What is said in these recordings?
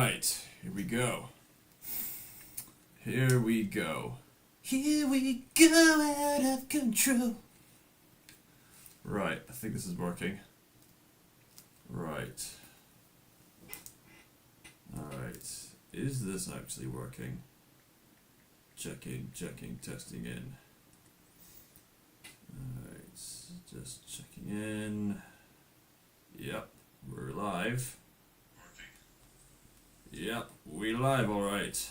Alright, here we go. Here we go. Here we go out of control. Right, I think this is working. Right. Alright, is this actually working? Checking, testing in. Alright, just checking in. Yep, we're live. Yep, we live, alright.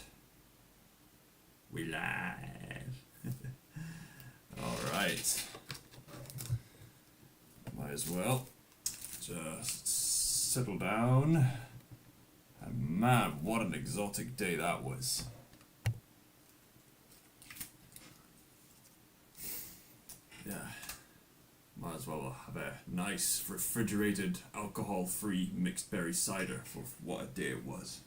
We live. Alright. Might as well just settle down. And man, what an exotic day that was. Yeah. Might as well have a nice refrigerated alcohol-free mixed berry cider for what a day it was.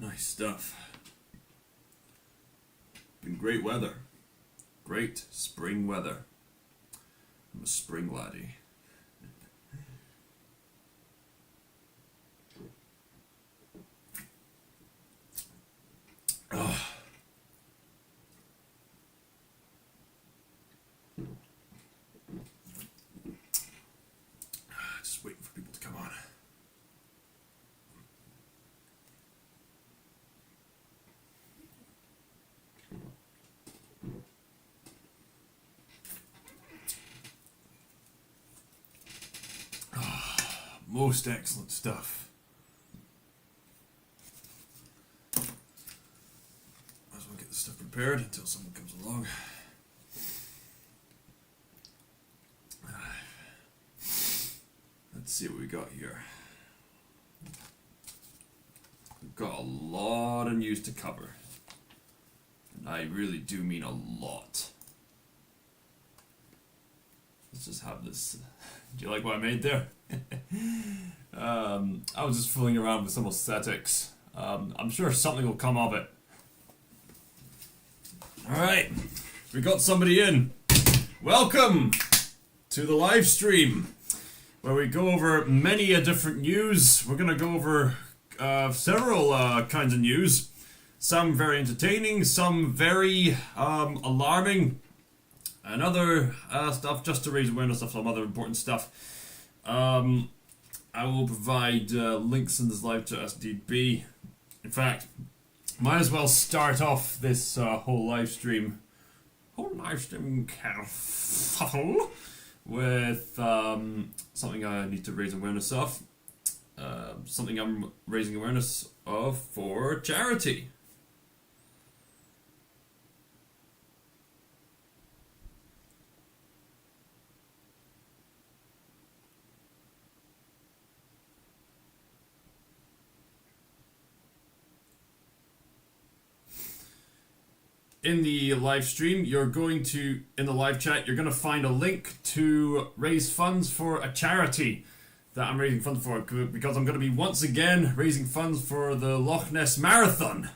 Nice stuff. Been great weather. Great spring weather. I'm a spring laddie. Just waiting for people to come on. Most excellent stuff. Might as well get the stuff prepared until someone comes along. Let's see what we got here. We've got a lot of news to cover. And I really do mean a lot. Let's just have this. Do you like what I made there? I was just fooling around with some aesthetics. I'm sure something will come of it. Alright, we got somebody in. Welcome to the live stream, where we go over many a different news. We're going to go over several kinds of news. Some very entertaining, some very alarming, and other stuff just to raise awareness of some other important stuff. I will provide links in this live chat as need be. In fact, might as well start off this whole live stream kerfuffle with something I need to raise awareness of. Something I'm raising awareness of for charity. In the live stream, in the live chat, you're going to find a link to raise funds for a charity that I'm raising funds for, because I'm going to be once again raising funds for the Loch Ness Marathon.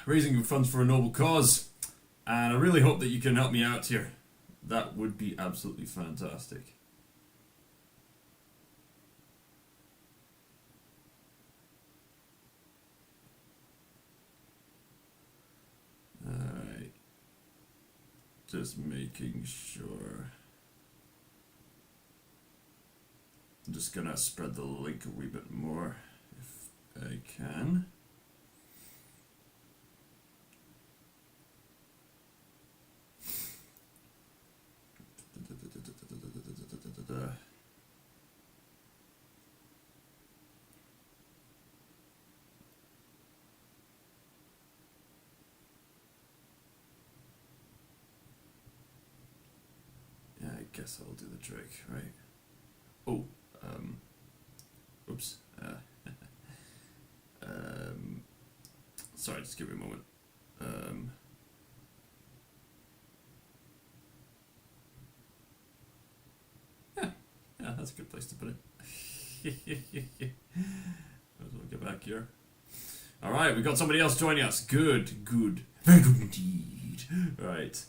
Raising funds for a noble cause, and I really hope that you can help me out here. That would be absolutely fantastic. Alright, just making sure. I'm just gonna spread the link a wee bit more if I can. Guess I'll do the trick, right? Oh, oops. sorry, just give me a moment. Yeah, that's a good place to put it. Might as well get back here. Alright, we got somebody else joining us. Good. Very good indeed. Alright.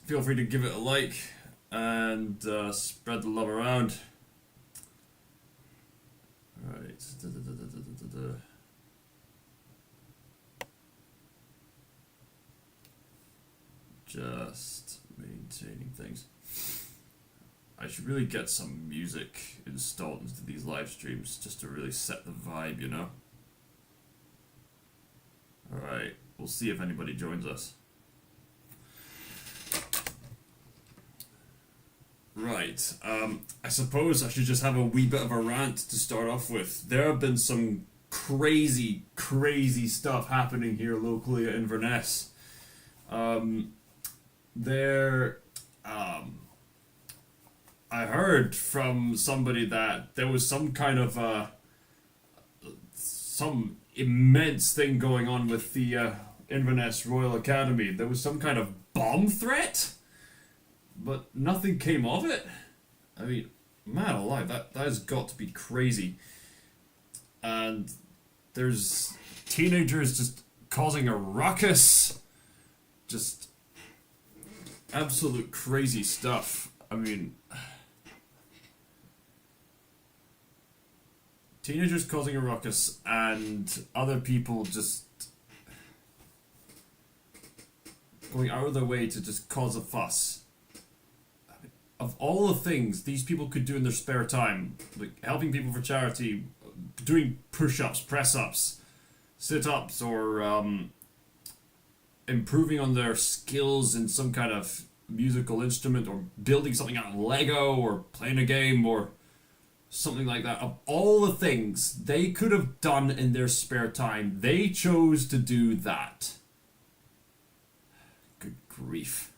Feel free to give it a like and spread the love around. Alright. Just maintaining things. I should really get some music installed into these live streams just to really set the vibe, you know? Alright, we'll see if anybody joins us. Right, I suppose I should just have a wee bit of a rant to start off with. There have been some crazy stuff happening here locally at Inverness. I heard from somebody that there was some kind of some immense thing going on with the Inverness Royal Academy. There was some kind of bomb threat, but nothing came of it. I mean, man alive, that has got to be crazy. And there's teenagers just causing a ruckus. Just absolute crazy stuff. I mean, teenagers causing a ruckus and other people just going out of their way to just cause a fuss. Of all the things these people could do in their spare time, like helping people for charity, doing push-ups, press-ups, sit-ups, or improving on their skills in some kind of musical instrument, or building something out of Lego, or playing a game, or something like that. Of all the things they could have done in their spare time, they chose to do that. Good grief.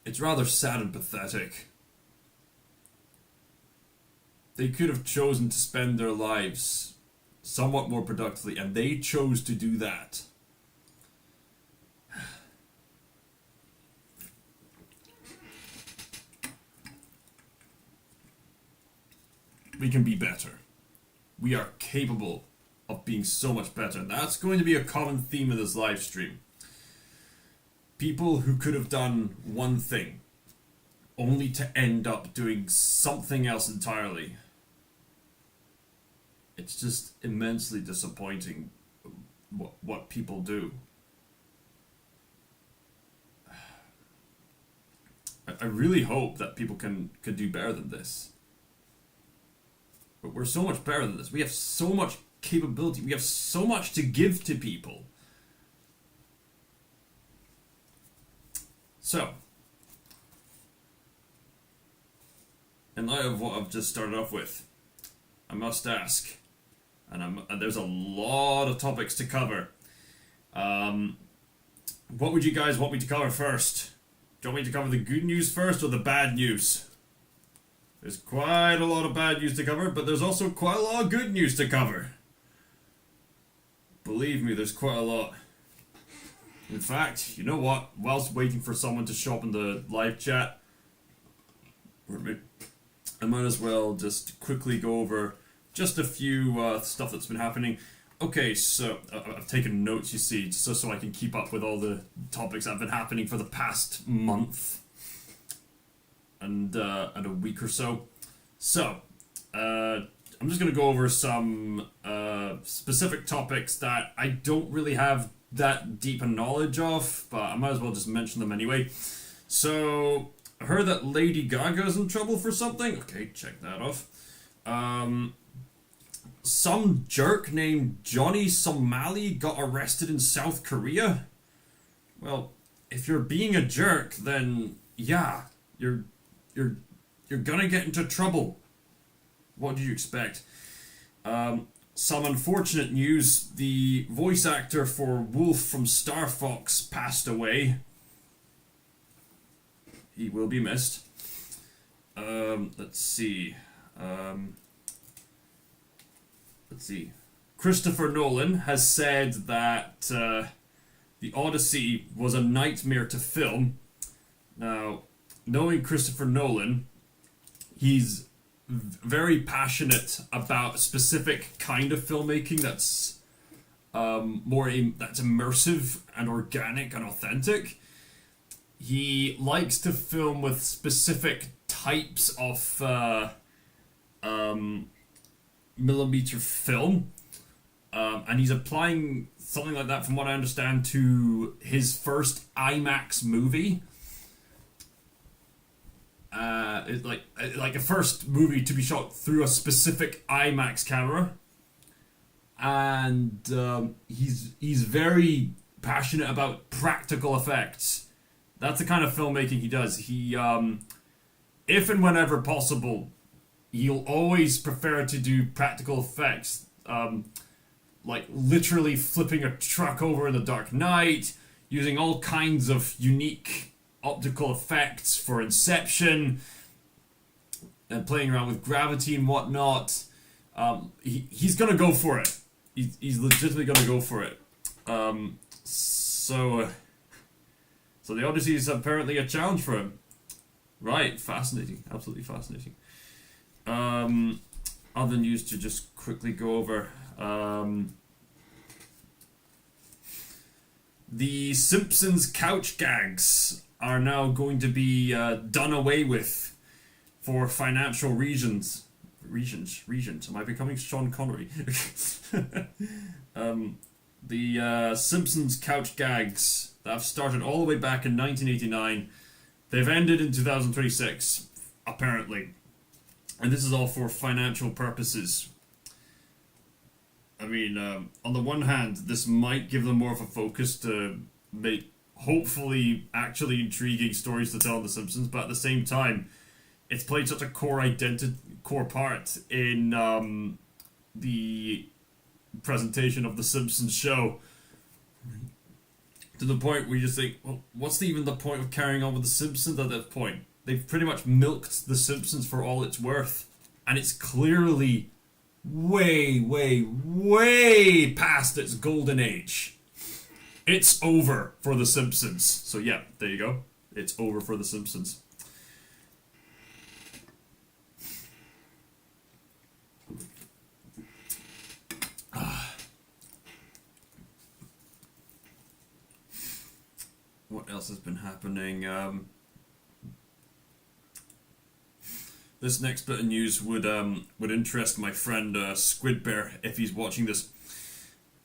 It's rather sad and pathetic. They could have chosen to spend their lives somewhat more productively, and they chose to do that. We can be better. We are capable of being so much better. That's going to be a common theme of this live stream. People who could have done one thing, only to end up doing something else entirely. It's just immensely disappointing what people do. I really hope that people can do better than this. But we're so much better than this. We have so much capability. We have so much to give to people. So, in light of what I've just started off with, I must ask, and there's a lot of topics to cover. What would you guys want me to cover first? Do you want me to cover the good news first or the bad news? There's quite a lot of bad news to cover, but there's also quite a lot of good news to cover. Believe me, there's quite a lot. In fact, you know what? Whilst waiting for someone to show up in the live chat, I might as well just quickly go over just a few stuff that's been happening. Okay, so I've taken notes, you see, just so I can keep up with all the topics that have been happening for the past month and a week or so. So, I'm just going to go over some specific topics that I don't really have that deep a knowledge of, but I might as well just mention them anyway. So, I heard that Lady Gaga's in trouble for something. Okay, check that off. Some jerk named Johnny Somali got arrested in South Korea. Well, if you're being a jerk, then yeah, you're gonna get into trouble. What do you expect? Some unfortunate news, the voice actor for Wolf from Star Fox passed away. He will be missed. let's see. Let's see. Christopher Nolan has said that The Odyssey was a nightmare to film. Now, knowing Christopher Nolan, he's very passionate about a specific kind of filmmaking that's that's immersive and organic and authentic. He likes to film with specific types of millimeter film, and he's applying something like that, from what I understand, to his first IMAX movie. It's like a first movie to be shot through a specific IMAX camera, and he's very passionate about practical effects. That's the kind of filmmaking he does. He, if and whenever possible, he'll always prefer to do practical effects, like literally flipping a truck over in the dark night, using all kinds of unique optical effects for Inception, and playing around with gravity and whatnot. He's gonna go for it. He's legitimately gonna go for it. So the Odyssey is apparently a challenge for him. Right, fascinating, absolutely fascinating. Other news to just quickly go over. The Simpsons couch gags are now going to be done away with for financial reasons. Regions. Am I becoming Sean Connery? The Simpsons couch gags that have started all the way back in 1989, they've ended in 2026, apparently. And this is all for financial purposes. I mean, on the one hand, this might give them more of a focus to make, hopefully, actually intriguing stories to tell on The Simpsons, but at the same time, it's played such a core part in the presentation of The Simpsons show, to the point where you just think, well, what's even the point of carrying on with The Simpsons at that point? They've pretty much milked The Simpsons for all it's worth, and it's clearly way past its golden age. It's over for The Simpsons. So yeah, there you go. It's over for The Simpsons. What else has been happening? This next bit of news would interest my friend Squid Bear if he's watching this.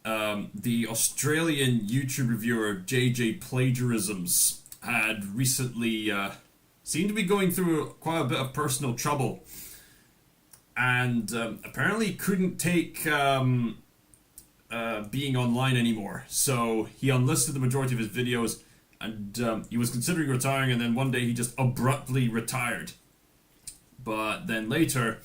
The Australian YouTube reviewer JJ Plagiarisms had recently seemed to be going through quite a bit of personal trouble, and apparently couldn't take being online anymore. So he unlisted the majority of his videos, and he was considering retiring, and then one day he just abruptly retired. But then later,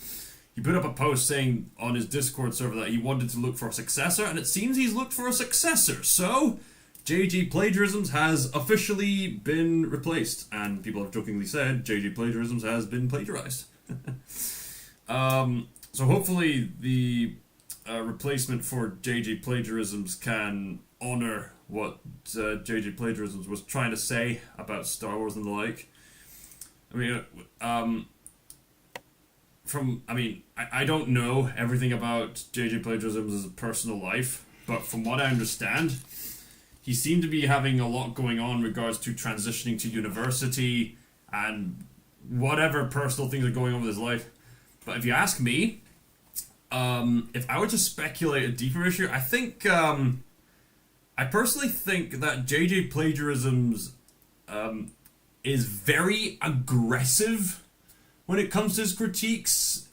he put up a post saying on his Discord server that he wanted to look for a successor, and it seems he's looked for a successor. So, JG Plagiarisms has officially been replaced, and people have jokingly said JG Plagiarisms has been plagiarized. So hopefully the replacement for JG Plagiarisms can honor what JG Plagiarisms was trying to say about Star Wars and the like. I mean, I don't know everything about JJ Plagiarism's personal life, but from what I understand, he seemed to be having a lot going on in regards to transitioning to university and whatever personal things are going on with his life. But if you ask me, if I were to speculate a deeper issue, I think, I personally think that JJ Plagiarism's is very aggressive when it comes to his critiques,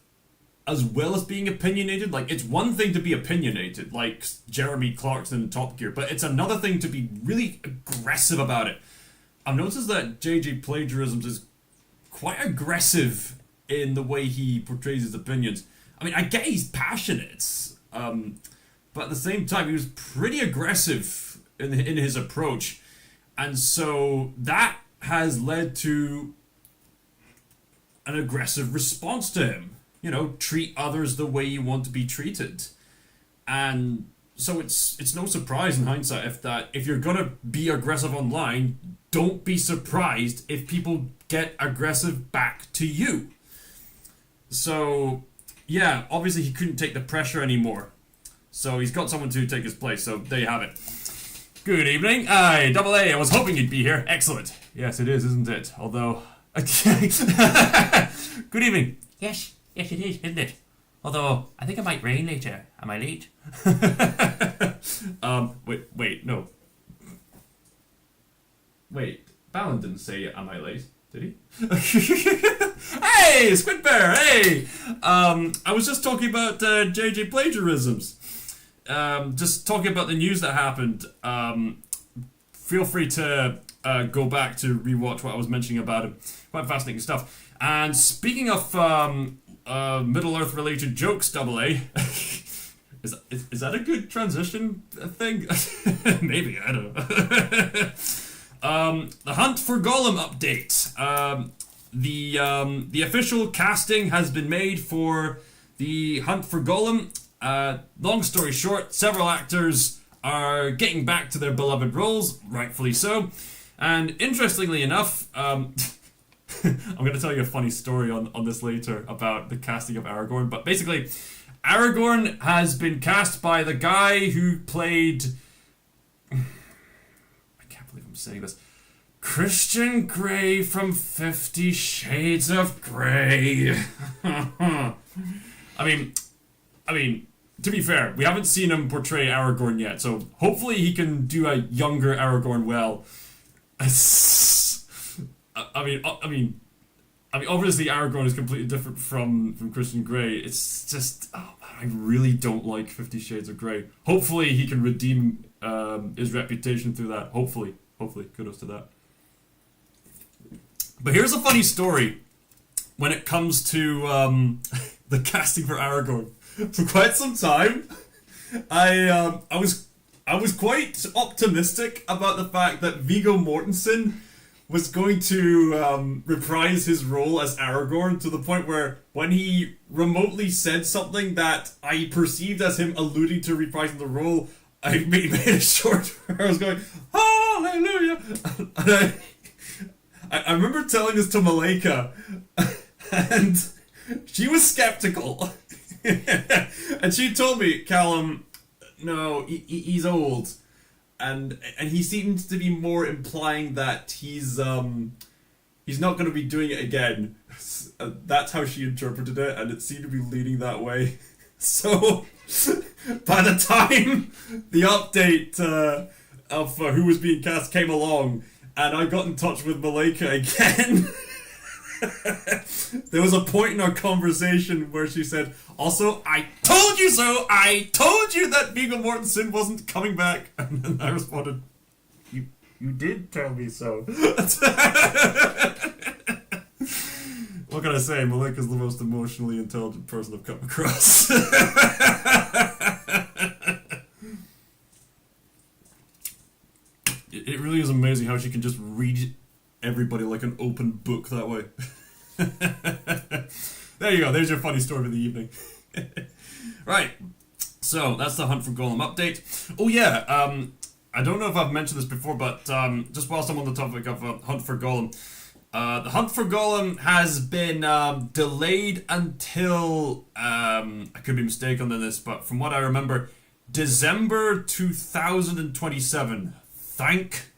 as well as being opinionated. Like, it's one thing to be opinionated, like Jeremy Clarkson in Top Gear, but it's another thing to be really aggressive about it. I've noticed that JJ Plagiarisms is quite aggressive in the way he portrays his opinions. I mean, I get he's passionate, but at the same time, he was pretty aggressive in his approach. And so that has led to an aggressive response to him. You know, treat others the way you want to be treated. And so it's no surprise in hindsight if you're gonna be aggressive online, don't be surprised if people get aggressive back to you. So yeah, obviously he couldn't take the pressure anymore. So he's got someone to take his place, so there you have it. Good evening. Aye, Double A, I was hoping you'd be here. Excellent. Yes, it is, isn't it? Although... Good evening. Yes, it is, isn't it? Although, I think it might rain later. Am I late? Wait, no. Wait, Balin didn't say, am I late? Did he? Hey, Squid Bear, hey! I was just talking about JJ plagiarisms. Just talking about the news that happened. Feel free to go back to rewatch what I was mentioning about it. Quite fascinating stuff. And speaking of Middle-earth related jokes, Double A, is that a good transition thing? Maybe, I don't know. The Hunt for Gollum update. The official casting has been made for the Hunt for Gollum. Long story short, several actors are getting back to their beloved roles, rightfully so. And interestingly enough, I'm going to tell you a funny story on this later about the casting of Aragorn. But basically, Aragorn has been cast by the guy who played... I can't believe I'm saying this. Christian Grey from 50 Shades of Grey. I mean, to be fair, we haven't seen him portray Aragorn yet, so hopefully he can do a younger Aragorn well. I mean, obviously Aragorn is completely different from Christian Grey. It's just, I really don't like 50 Shades of Grey. Hopefully he can redeem his reputation through that. Hopefully, kudos to that. But here's a funny story when it comes to the casting for Aragorn. For quite some time, I was quite optimistic about the fact that Viggo Mortensen was going to reprise his role as Aragorn, to the point where when he remotely said something that I perceived as him alluding to reprising the role, I made a short where I was going, hallelujah! And I remember telling this to Malika, and she was skeptical. And she told me, Callum, no, he's old. And he seems to be more implying that he's not going to be doing it again. That's how she interpreted it, and it seemed to be leaning that way. So, by the time the update of who was being cast came along, and I got in touch with Malika again, there was a point in our conversation where she said, also, I told you so! I told you that Viggo Mortensen wasn't coming back! And then I responded, You did tell me so. What can I say? Malika's the most emotionally intelligent person I've come across. It really is amazing how she can just read everybody like an open book that way. There you go, there's your funny story of the evening. Right, so that's the Hunt for Gollum update. Oh yeah, I don't know if I've mentioned this before, but just whilst I'm on the topic of Hunt for Gollum, the Hunt for Gollum has been delayed until, I could be mistaken on this, but from what I remember, December 2027. Thank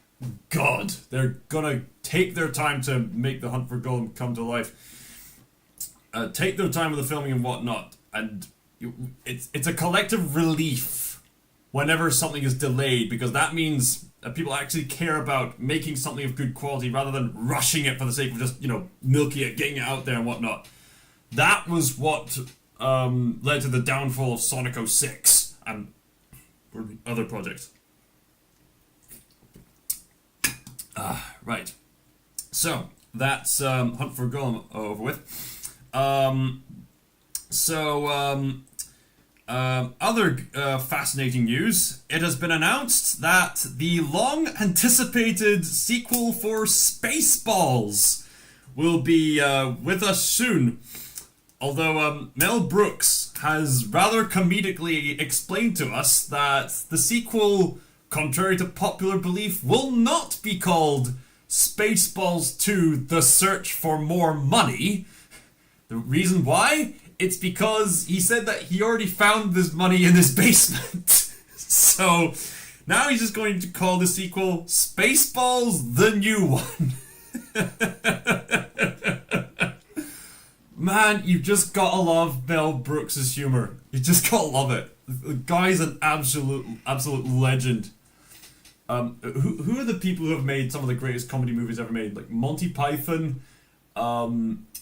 God. They're gonna take their time to make the Hunt for Gollum come to life. Take their time with the filming and whatnot, and it's a collective relief whenever something is delayed, because that means that people actually care about making something of good quality rather than rushing it for the sake of just, milking it, getting it out there and whatnot. That was what led to the downfall of Sonic 06 and other projects. Right. So, that's Hunt for Gollum over with. Other fascinating news. It has been announced that the long-anticipated sequel for Spaceballs will be with us soon. Although Mel Brooks has rather comedically explained to us that the sequel, contrary to popular belief, will not be called Spaceballs 2: The Search for More Money. The reason why? It's because he said that he already found this money in his basement. So now he's just going to call the sequel Spaceballs: The New One. Man, you just gotta love Mel Brooks' humor. You just gotta love it. The guy's an absolute legend. Who are the people who have made some of the greatest comedy movies ever made? Like Monty Python, the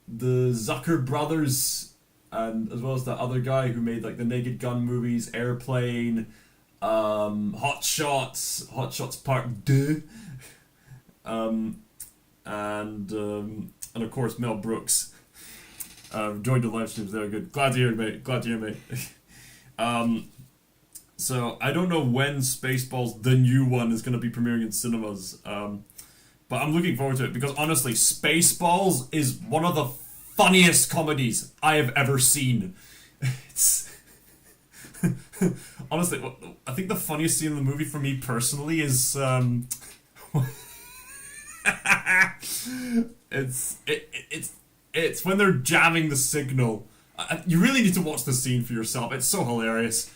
Zucker brothers, and as well as that other guy who made like the Naked Gun movies, Airplane, Hot Shots Part 2, and of course Mel Brooks. Joined the live streams there. Good. Glad to hear, mate. So I don't know when Spaceballs: The New One is going to be premiering in cinemas, but I'm looking forward to it because honestly, Spaceballs is one of the funniest comedies I have ever seen. It's honestly, I think the funniest scene in the movie for me personally is it's when they're jamming the signal. You really need to watch the scene for yourself. It's so hilarious.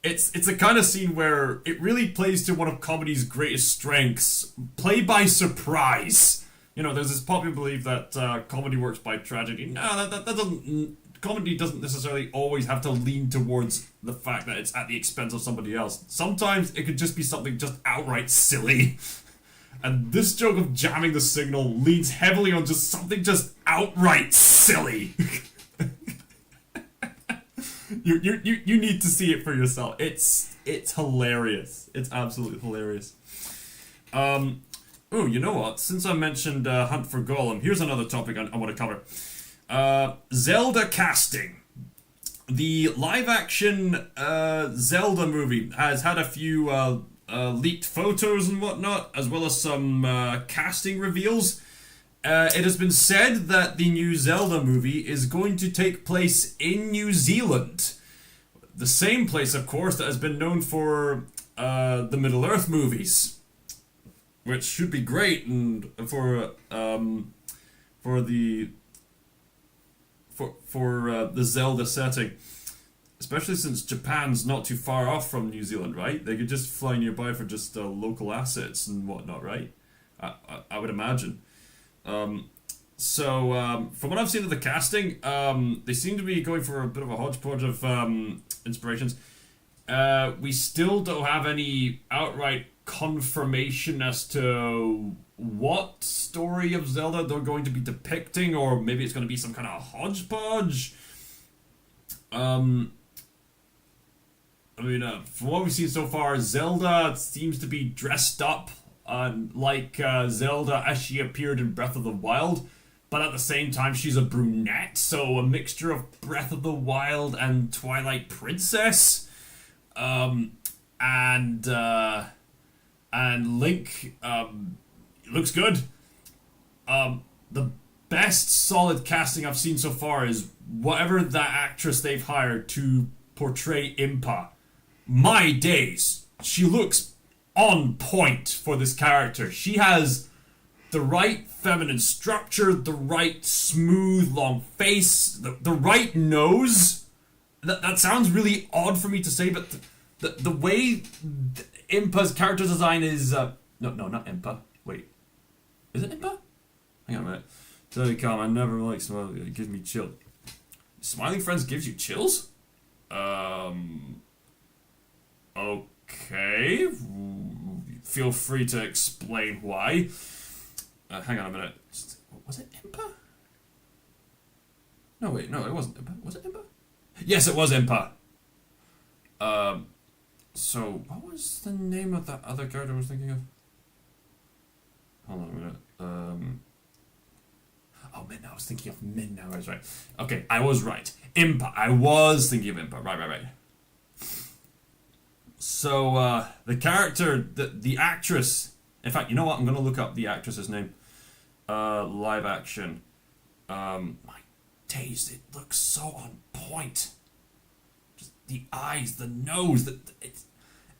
It's a kind of scene where it really plays to one of comedy's greatest strengths: play by surprise. You know, there's this popular belief that comedy works by tragedy. No, that doesn't. Comedy doesn't necessarily always have to lean towards the fact that it's at the expense of somebody else. Sometimes it could just be something just outright silly. And this joke of jamming the signal leans heavily on just something just outright silly. You need to see it for yourself. It's hilarious. It's absolutely hilarious. Oh, you know what? Since I mentioned Hunt for Gollum, here's another topic I want to cover. Zelda casting. The live-action Zelda movie has had a few leaked photos and whatnot, as well as some casting reveals. It has been said that the new Zelda movie is going to take place in New Zealand. The same place, of course, that has been known for the Middle-earth movies, which should be great and for the Zelda setting, especially since Japan's not too far off from New Zealand, right? They could just fly nearby for just local assets and whatnot, right? I would imagine. From what I've seen of the casting, they seem to be going for a bit of a hodgepodge of inspirations. We still don't have any outright confirmation as to what story of Zelda they're going to be depicting, or maybe it's going to be some kind of hodgepodge. From what we've seen so far, Zelda seems to be dressed up like Zelda as she appeared in Breath of the Wild, but at the same time she's a brunette, so a mixture of Breath of the Wild and Twilight Princess. And Link looks good. The best solid casting I've seen so far is whatever that actress they've hired to portray Impa. My days, she looks on point for this character. She has the right feminine structure, the right smooth long face, the right nose. That sounds really odd for me to say, but the way Impa's character design is no, not Impa. Wait, is it Impa? Hang on a minute. Tell you, calm. I never like smiling. It gives me chills. Smiling Friends gives you chills? Okay. Feel free to explain why. Hang on a minute. Was it Impa? No, wait. No, it wasn't Impa. Was it Impa? Yes, it was Impa. So, what was the name of that other character I was thinking of? Hold on a minute. Oh, Min, I was thinking of Min now, I was right. Okay, I was right. Impa. I was thinking of Impa. Right. So, the character, the actress... In fact, you know what? I'm going to look up the actress's name. live action. My days, it looks so on point. Just the eyes, the nose,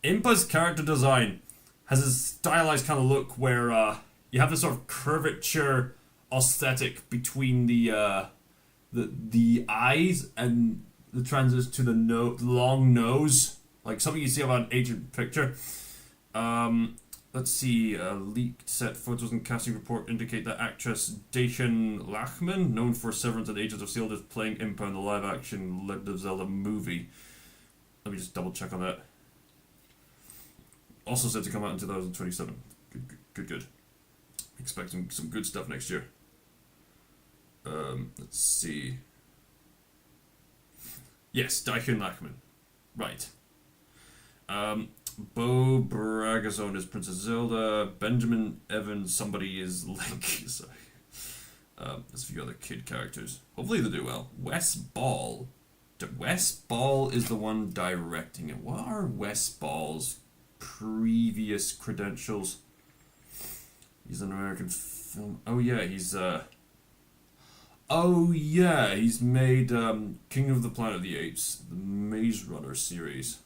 Impa's character design has a stylized kind of look where you have this sort of curvature aesthetic between the eyes and the transition to the long nose, like something you see about an ancient picture. Let's see. Leaked set photos and casting report indicate that actress Dacian Lachman, known for Severance and Agents of S.H.I.E.L.D., is playing Impa in the live-action Legend of Zelda movie. Let me just double check on that. Also said to come out in 2027. Good. Expecting some good stuff next year. Let's see. Yes, Dacian Lachman. Right. Bo Bragazone is Princess Zelda. Benjamin Evans, somebody is Link. Sorry. There's a few other kid characters. Hopefully they do well. Wes Ball. Wes Ball is the one directing it. What are Wes Ball's previous credentials? He's an American film. Oh yeah, he's made Kingdom of the Planet of the Apes, the Maze Runner series.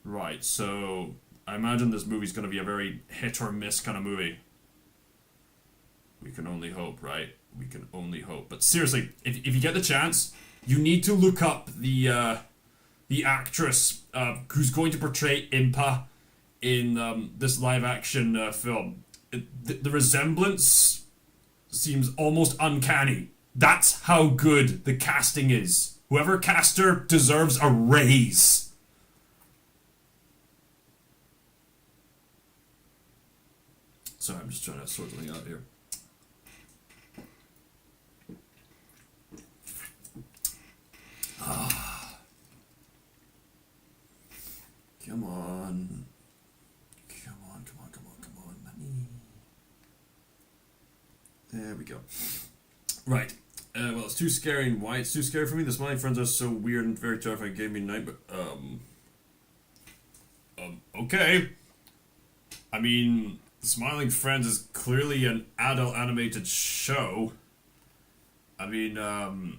Right, so I imagine this movie's going to be a very hit or miss kind of movie. We can only hope, right? We can only hope. But seriously, if you get the chance, you need to look up the actress who's going to portray Impa in this live-action film. The resemblance seems almost uncanny. That's how good the casting is. Whoever cast her deserves a raise. Sorry, I'm just trying to sort something out here. Come on. Money. There we go. Right. Well, it's too scary, and why it's too scary for me? The Smiling Friends are so weird and very terrifying. It gave me nightmare. Okay. I mean, Smiling Friends is clearly an adult animated show. I mean,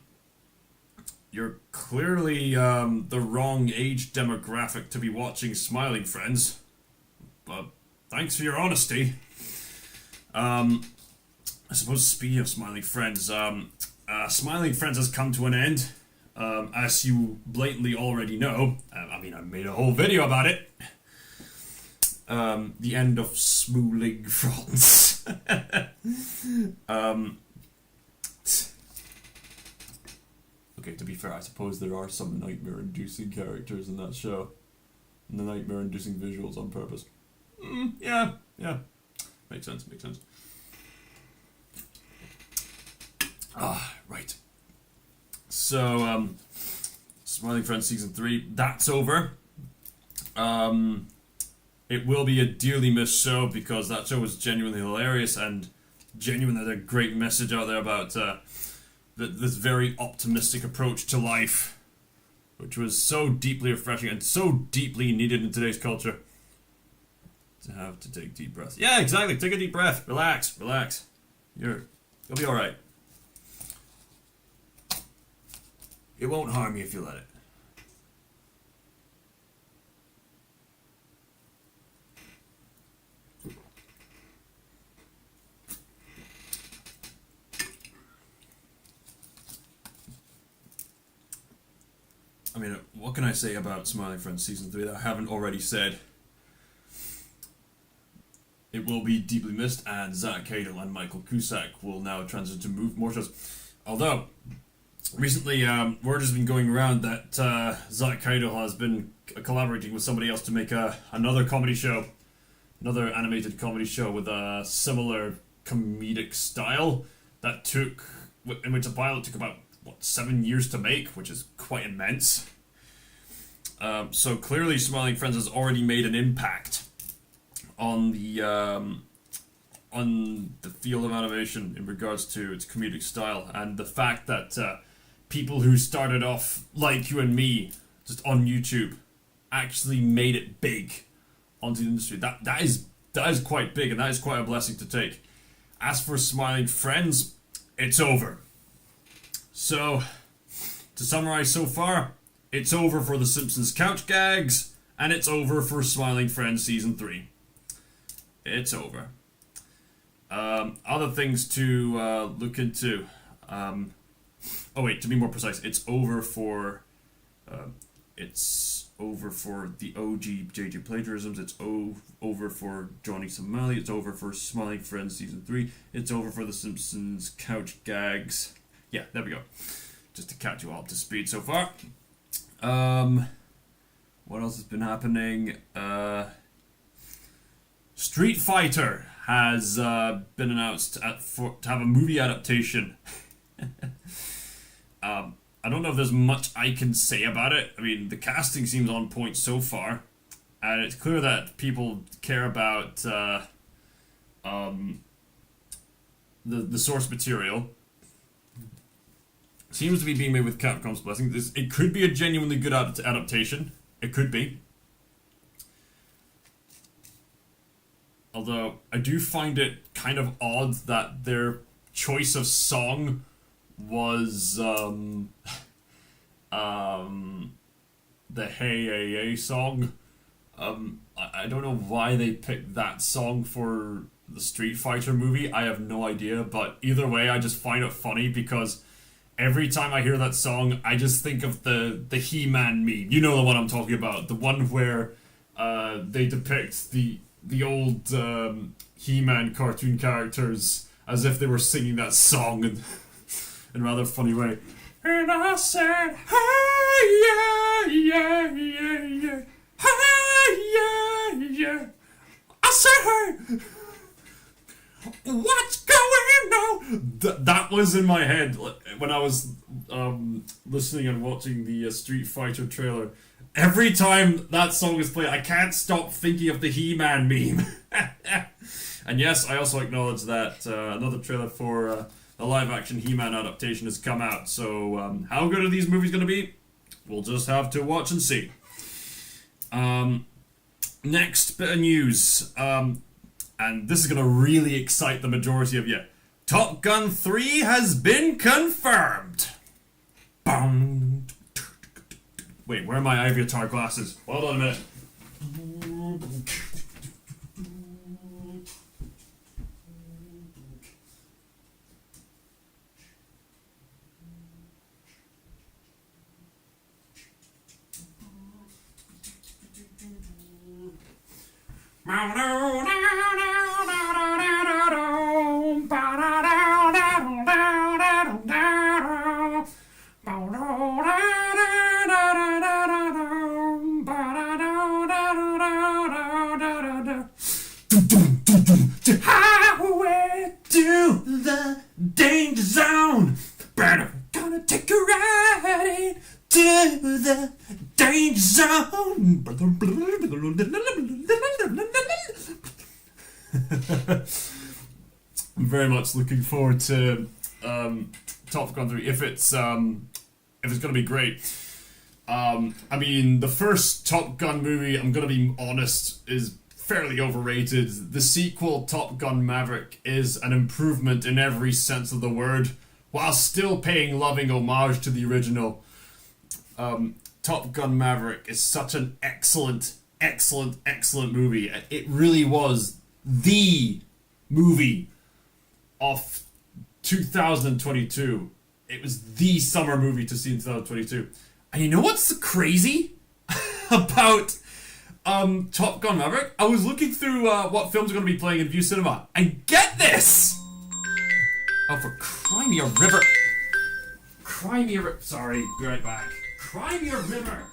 you're clearly the wrong age demographic to be watching Smiling Friends. But thanks for your honesty. I suppose speaking of Smiling Friends, Smiling Friends has come to an end. As you blatantly already know. I mean, I made a whole video about it. The end of Smooling Friends. Okay, to be fair, I suppose there are some nightmare-inducing characters in that show. And the nightmare-inducing visuals on purpose. Yeah. Makes sense. Right. So, Smiling Friends Season 3, that's over. It will be a dearly missed show because that show was genuinely hilarious and genuinely had a great message out there about this very optimistic approach to life, which was so deeply refreshing and so deeply needed in today's culture. To have to take deep breaths. Yeah, exactly. Take a deep breath. Relax. You'll be alright. It won't harm you if you let it. I mean, what can I say about Smiling Friends Season 3 that I haven't already said? It will be deeply missed, and Zach Cadle and Michael Cusack will now transition to more shows. Although, recently, word has been going around that Zach Cadle has been collaborating with somebody else to make another comedy show, another animated comedy show with a similar comedic style in which a pilot took about 7 years to make, which is quite immense. So clearly, Smiling Friends has already made an impact on the field of animation in regards to its comedic style, and the fact that people who started off like you and me just on YouTube actually made it big onto the industry. That is that is quite big, and that is quite a blessing to take. As for Smiling Friends, it's over. So, to summarize so far, it's over for The Simpsons Couch Gags, and it's over for Smiling Friends Season 3. It's over. Other things to look into. To be more precise, it's over for the OG JJ plagiarisms. It's over for Johnny Somali. It's over for Smiling Friends Season 3. It's over for The Simpsons Couch Gags. Yeah, there we go. Just to catch you all up to speed so far. What else has been happening? Street Fighter has been announced to have a movie adaptation. I don't know if there's much I can say about it. I mean, the casting seems on point so far, and it's clear that people care about the source material. Seems to be being made with Capcom's blessing. It could be a genuinely good adaptation. It could be. Although, I do find it kind of odd that their choice of song was the Hey Hey Hey song. I don't know why they picked that song for the Street Fighter movie. I have no idea, but either way, I just find it funny because every time I hear that song, I just think of the He-Man meme. You know the one I'm talking about. The one where they depict the old He-Man cartoon characters as if they were singing that song in a rather funny way. And I said, hey, yeah, yeah, yeah, yeah. Hey, yeah, yeah. I said, hey. What's going on? That was in my head when I was listening and watching the Street Fighter trailer. Every time that song is played, I can't stop thinking of the He-Man meme. And yes, I also acknowledge that another trailer for the live-action He-Man adaptation has come out. So how good are these movies going to be? We'll just have to watch and see. Next bit of news. And this is going to really excite the majority of you. Top Gun 3 has been confirmed. Boom. Wait, where are my ivory tar glasses? Hold on a minute. Highway to the danger zone. Gonna take a ride to the danger zone. I'm very much looking forward to Top Gun 3 if it's going to be great. I mean, the first Top Gun movie, I'm going to be honest, is fairly overrated. The sequel, Top Gun Maverick, is an improvement in every sense of the word, while still paying loving homage to the original. Top Gun Maverick is such an excellent movie. It really was the movie of 2022. It was the summer movie to see in 2022. And you know what's crazy about Top Gun Maverick? I was looking through what films are going to be playing in View Cinema, and get this! Oh, for Crimea River. Crimea River. Sorry, be right back. Crimea River.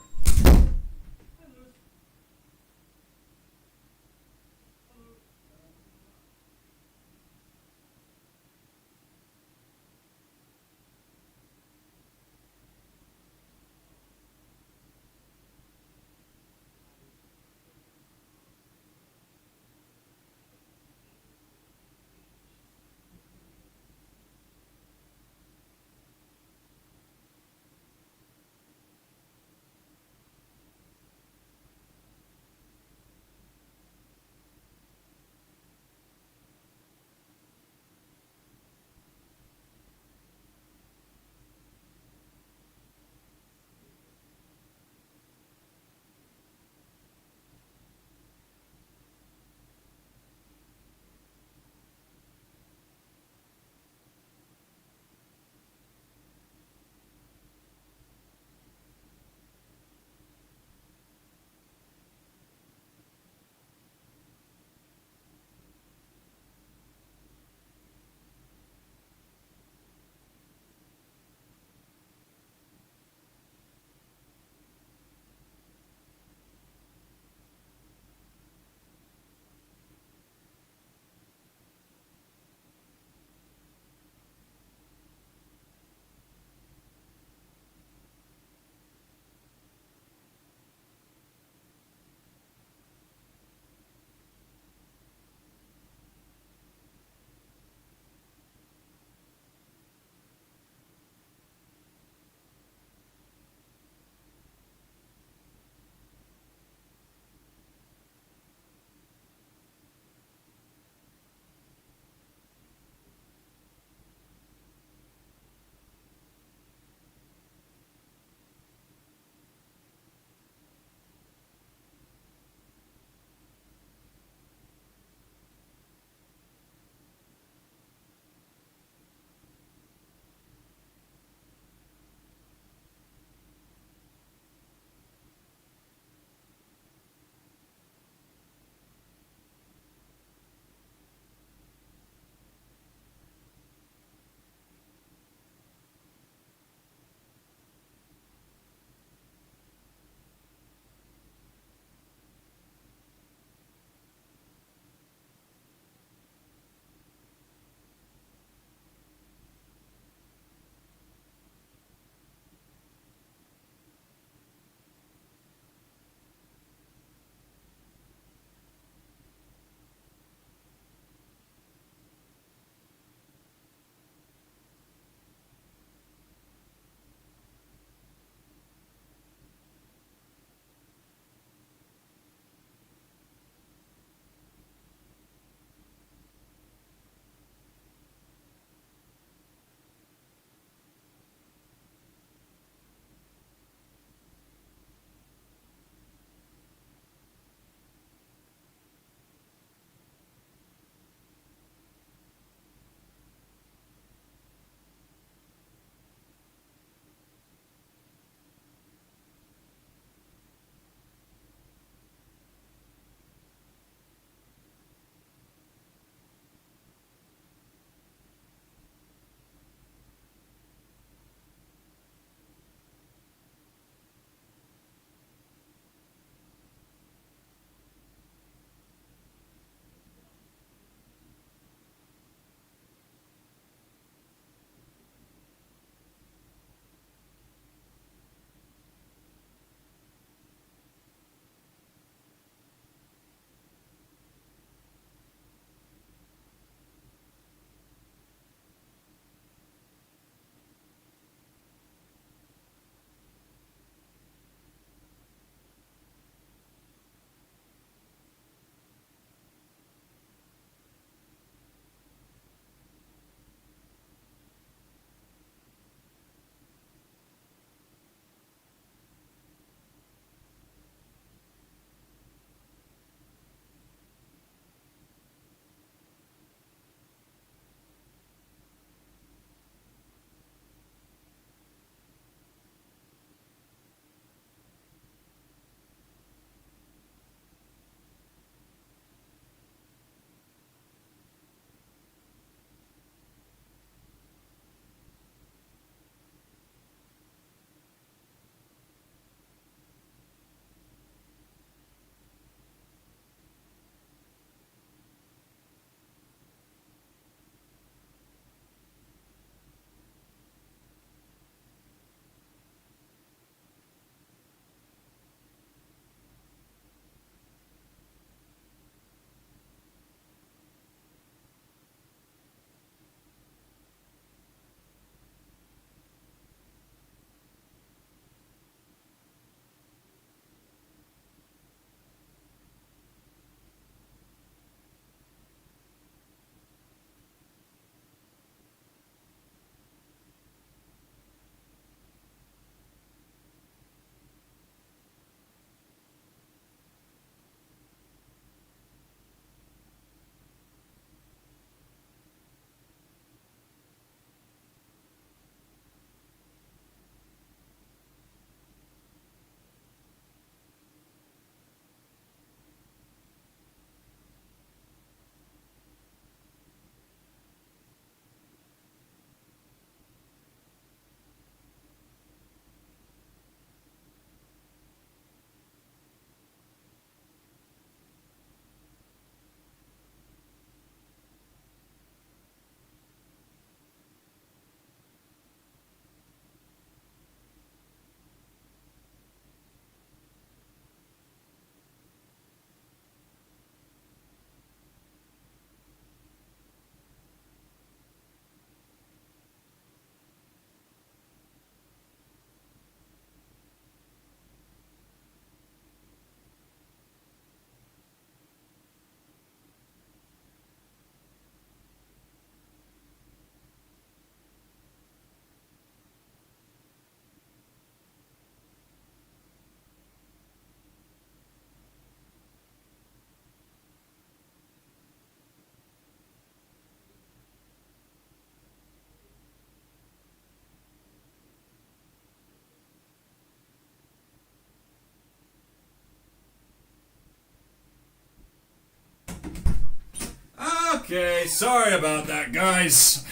Okay, sorry about that, guys.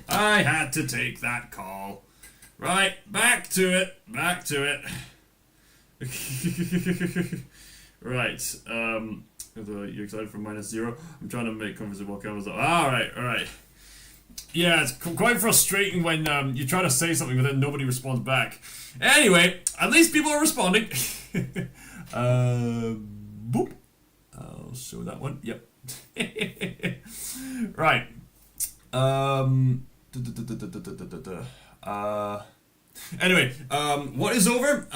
I had to take that call. Right, back to it. Right, you're excited for -0? I'm trying to make conversation while cameras up. Alright. Yeah, it's quite frustrating when you try to say something but then nobody responds back. Anyway, at least people are responding. Boop. I'll show that one. Yep. Right. Anyway, what is over?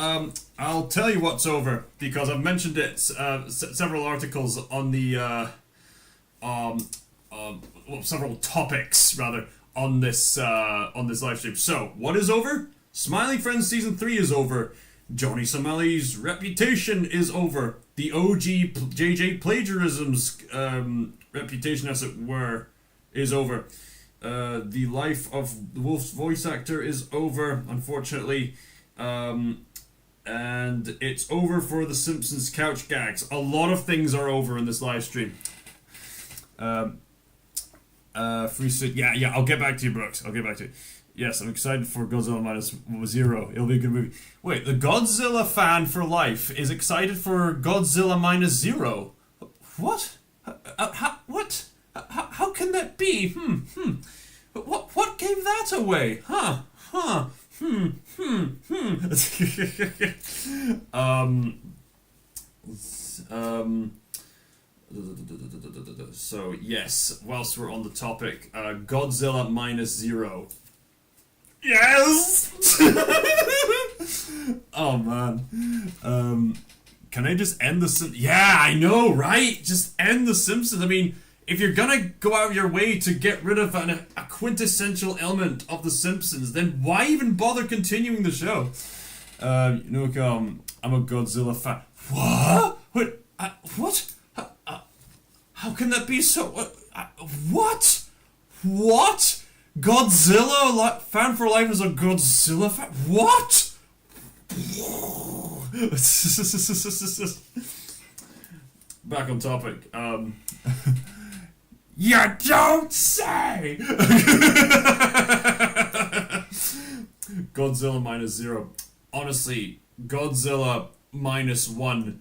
I'll tell you what's over because I've mentioned it several articles on the several topics rather on this live stream. So, what is over? Smiling Friends Season 3 is over. Johnny Somali's reputation is over. The OG JJ plagiarism's reputation, as it were, is over. The life of the Wolf's voice actor is over, unfortunately. And it's over for the Simpsons couch gags. A lot of things are over in this live stream. Yeah, I'll get back to you, Brooks. I'll get back to you. Yes, I'm excited for Godzilla -0. It'll be a good movie. Wait, the Godzilla fan for life is excited for Godzilla -0. What? What? How can that be? What gave that away? So yes, whilst we're on the topic, Godzilla -0. Yes! Oh man. Can I just end the Simpsons? Yeah, I know, right? Just end the Simpsons. I mean, if you're gonna go out of your way to get rid of a quintessential element of the Simpsons, then why even bother continuing the show? I'm a Godzilla fan. What? What? How can that be so? What? What? Godzilla fan for life is a Godzilla fan? What? Back on topic. You don't say! Godzilla -0. Honestly, Godzilla -1.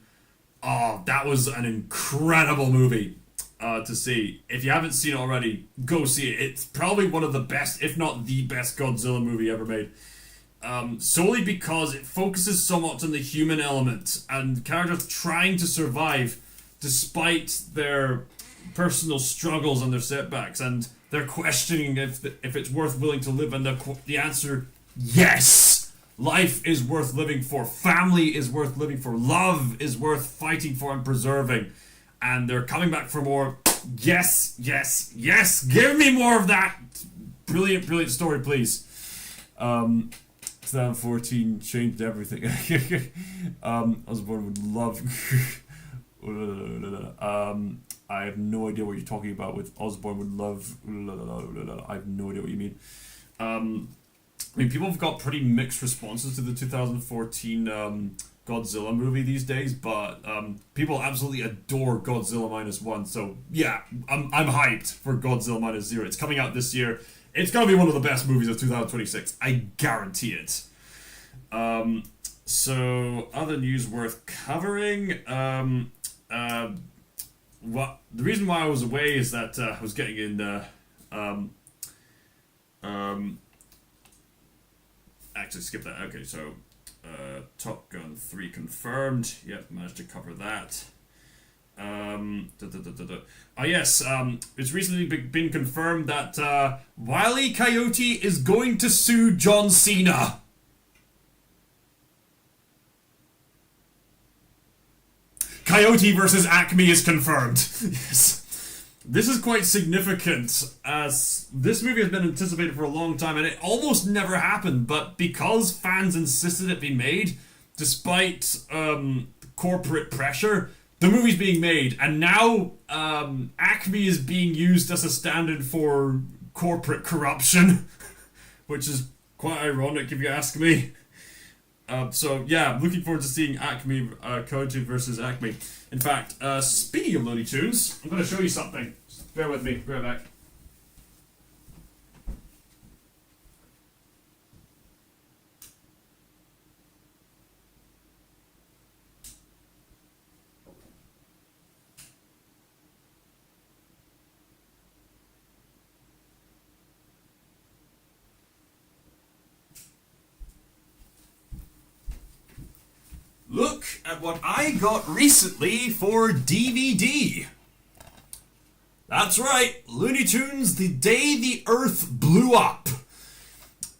Oh, that was an incredible movie to see. If you haven't seen it already, go see it. It's probably one of the best, if not the best Godzilla movie ever made. Solely because it focuses so much on the human element and characters trying to survive despite their personal struggles and their setbacks, and they're questioning if it's worth willing to live, and the answer, yes! Life is worth living for, family is worth living for, love is worth fighting for and preserving, and they're coming back for more. Yes, yes, yes! Give me more of that! Brilliant, brilliant story, please. 2014 changed everything. Osborne would love... I have no idea what you're talking about with Osborne would love... I have no idea what you mean. I mean, people have got pretty mixed responses to the 2014 Godzilla movie these days, but people absolutely adore Godzilla -1. So yeah, I'm hyped for Godzilla -0. It's coming out this year. It's gonna be one of the best movies of 2026. I guarantee it. So other news worth covering. The reason why I was away is that I was getting in actually skip that. Okay, so Top Gun 3 confirmed. Yep, managed to cover that. Oh yes, it's recently been confirmed that Wile E. Coyote is going to sue John Cena. Coyote versus Acme is confirmed. Yes. This is quite significant, as this movie has been anticipated for a long time, and it almost never happened, but because fans insisted it be made, despite corporate pressure, the movie's being made, and now Acme is being used as a stand-in for corporate corruption, which is quite ironic if you ask me. So yeah, I'm looking forward to seeing Acme, Coyote versus Acme. In fact, speaking of Looney Tunes, I'm going to show you something. Bear with me. Be right back. Look at what I got recently for DVD. That's right, Looney Tunes, The Day the Earth Blew Up.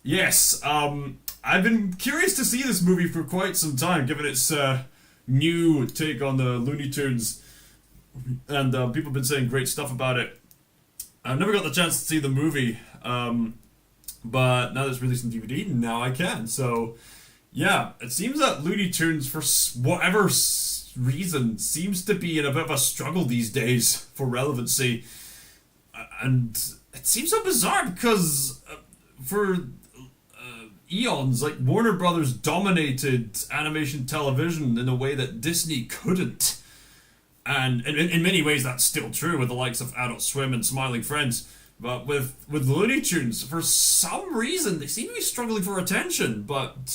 Yes, I've been curious to see this movie for quite some time, given its new take on the Looney Tunes, and people have been saying great stuff about it. I've never got the chance to see the movie, but now that it's released on DVD, now I can, so... Yeah, it seems that Looney Tunes, for whatever reason, seems to be in a bit of a struggle these days for relevancy. And it seems so bizarre because for eons, like, Warner Brothers dominated animation television in a way that Disney couldn't. And in many ways that's still true with the likes of Adult Swim and Smiling Friends. But with Looney Tunes, for some reason, they seem to be struggling for attention. But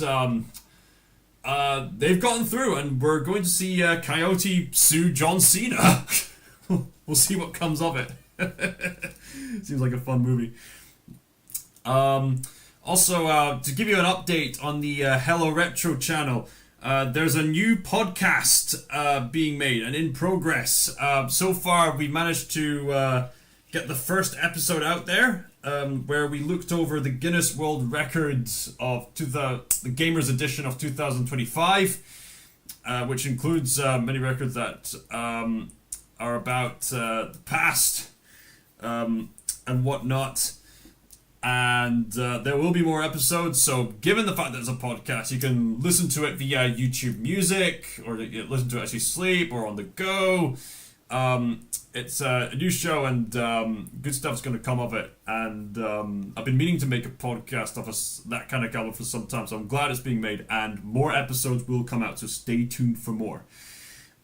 they've gotten through, and we're going to see Coyote sue John Cena. We'll see what comes of it. Seems like a fun movie. Also, to give you an update on the Hello Retro channel, there's a new podcast being made and in progress. So far, we managed to... get the first episode out there, where we looked over the Guinness World Records of the Gamers Edition of 2025, which includes many records that are about the past and whatnot. And there will be more episodes, so given the fact that it's a podcast, you can listen to it via YouTube Music, or listen to it as you sleep, or on the go. It's a new show, and good stuff's going to come of it. And I've been meaning to make a podcast of that kind of caliber for some time, so I'm glad it's being made, and more episodes will come out, so stay tuned for more.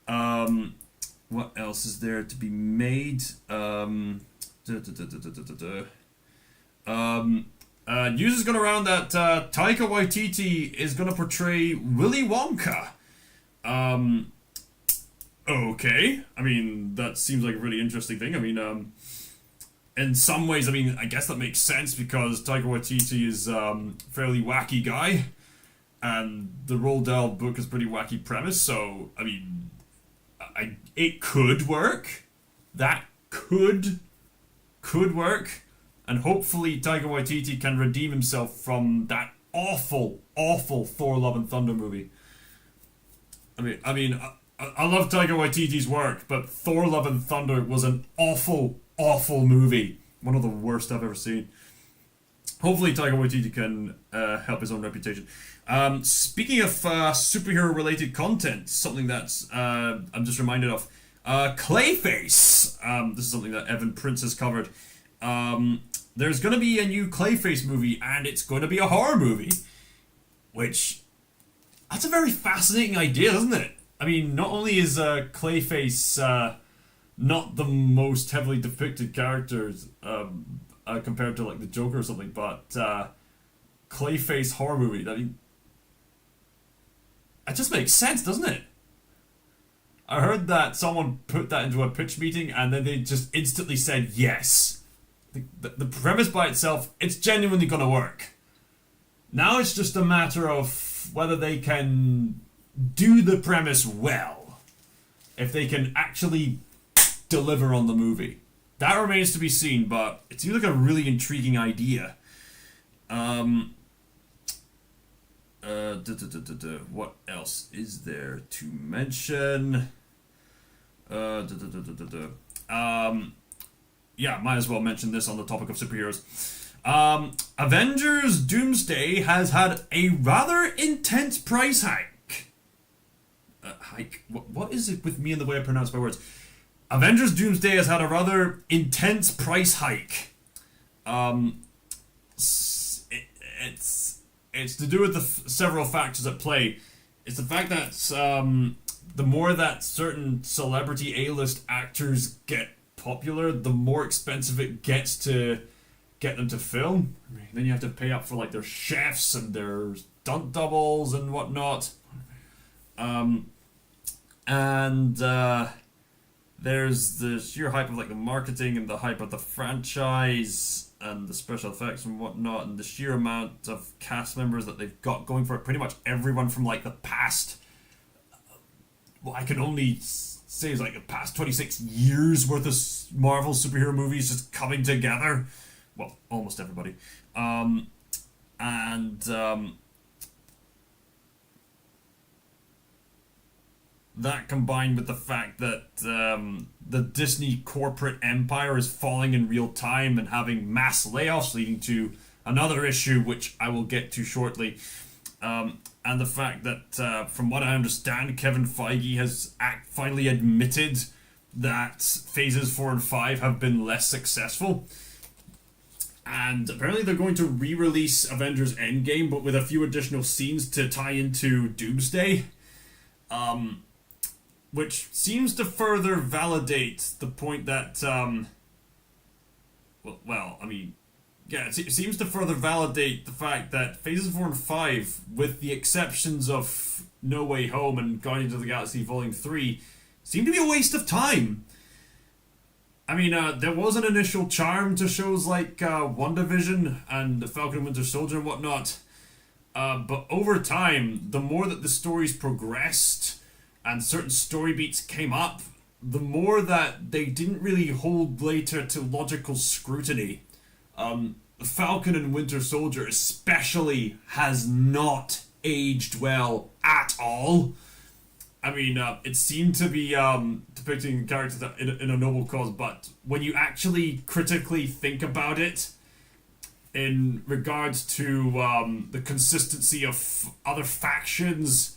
What else is there to be made? News is going around that Taika Waititi is going to portray Willy Wonka. Okay, I mean, that seems like a really interesting thing. I mean, in some ways, I mean, I guess that makes sense because Taika Waititi is a fairly wacky guy, and the Roald Dahl book is a pretty wacky premise, so, I mean, it could work. That could work, and hopefully Taika Waititi can redeem himself from that awful, awful Thor Love and Thunder movie. I love Taika Waititi's work, but Thor Love and Thunder was an awful, awful movie. One of the worst I've ever seen. Hopefully Taika Waititi can help his own reputation. Speaking of superhero-related content, something that's I'm just reminded of. Clayface. This is something that Evan Prince has covered. There's going to be a new Clayface movie, and it's going to be a horror movie. Which, that's a very fascinating idea, isn't it? I mean, not only is Clayface not the most heavily depicted characters compared to like the Joker or something, but Clayface horror movie. I mean, it just makes sense, doesn't it? I heard that someone put that into a pitch meeting and then they just instantly said yes. The premise by itself, it's genuinely going to work. Now it's just a matter of whether they can do the premise well. If they can actually deliver on the movie. That remains to be seen, but it seems like a really intriguing idea. What else is there to mention? Yeah, might as well mention this on the topic of superheroes. Avengers Doomsday has had a rather intense price hike. What is it with me and the way I pronounce my words? Avengers Doomsday has had a rather intense price hike. It's to do with the several factors at play. It's the fact that the more that certain celebrity A-list actors get popular, the more expensive it gets to get them to film. Then you have to pay up for like their chefs and their stunt doubles and whatnot. There's the sheer hype of like the marketing and the hype of the franchise and the special effects and whatnot, and the sheer amount of cast members that they've got going for it. Pretty much everyone from like the past, well, I can only say is like the past 26 years worth of Marvel superhero movies just coming together. Well, almost everybody. That combined with the fact that the Disney corporate empire is falling in real time and having mass layoffs, leading to another issue which I will get to shortly, and the fact that from what I understand, Kevin Feige has finally admitted that phases 4 and 5 have been less successful, and apparently they're going to re-release Avengers Endgame but with a few additional scenes to tie into Doomsday. Which seems to further validate the point that, it seems to further validate the fact that Phases 4 and 5, with the exceptions of No Way Home and Guardians of the Galaxy Volume 3, seem to be a waste of time. I mean, there was an initial charm to shows like WandaVision and The Falcon and Winter Soldier and whatnot, but over time, the more that the stories progressed, and certain story beats came up, the more that they didn't really hold later to logical scrutiny. Falcon and Winter Soldier especially has not aged well at all. I mean, it seemed to be depicting characters in a noble cause, but when you actually critically think about it, in regards to the consistency of other factions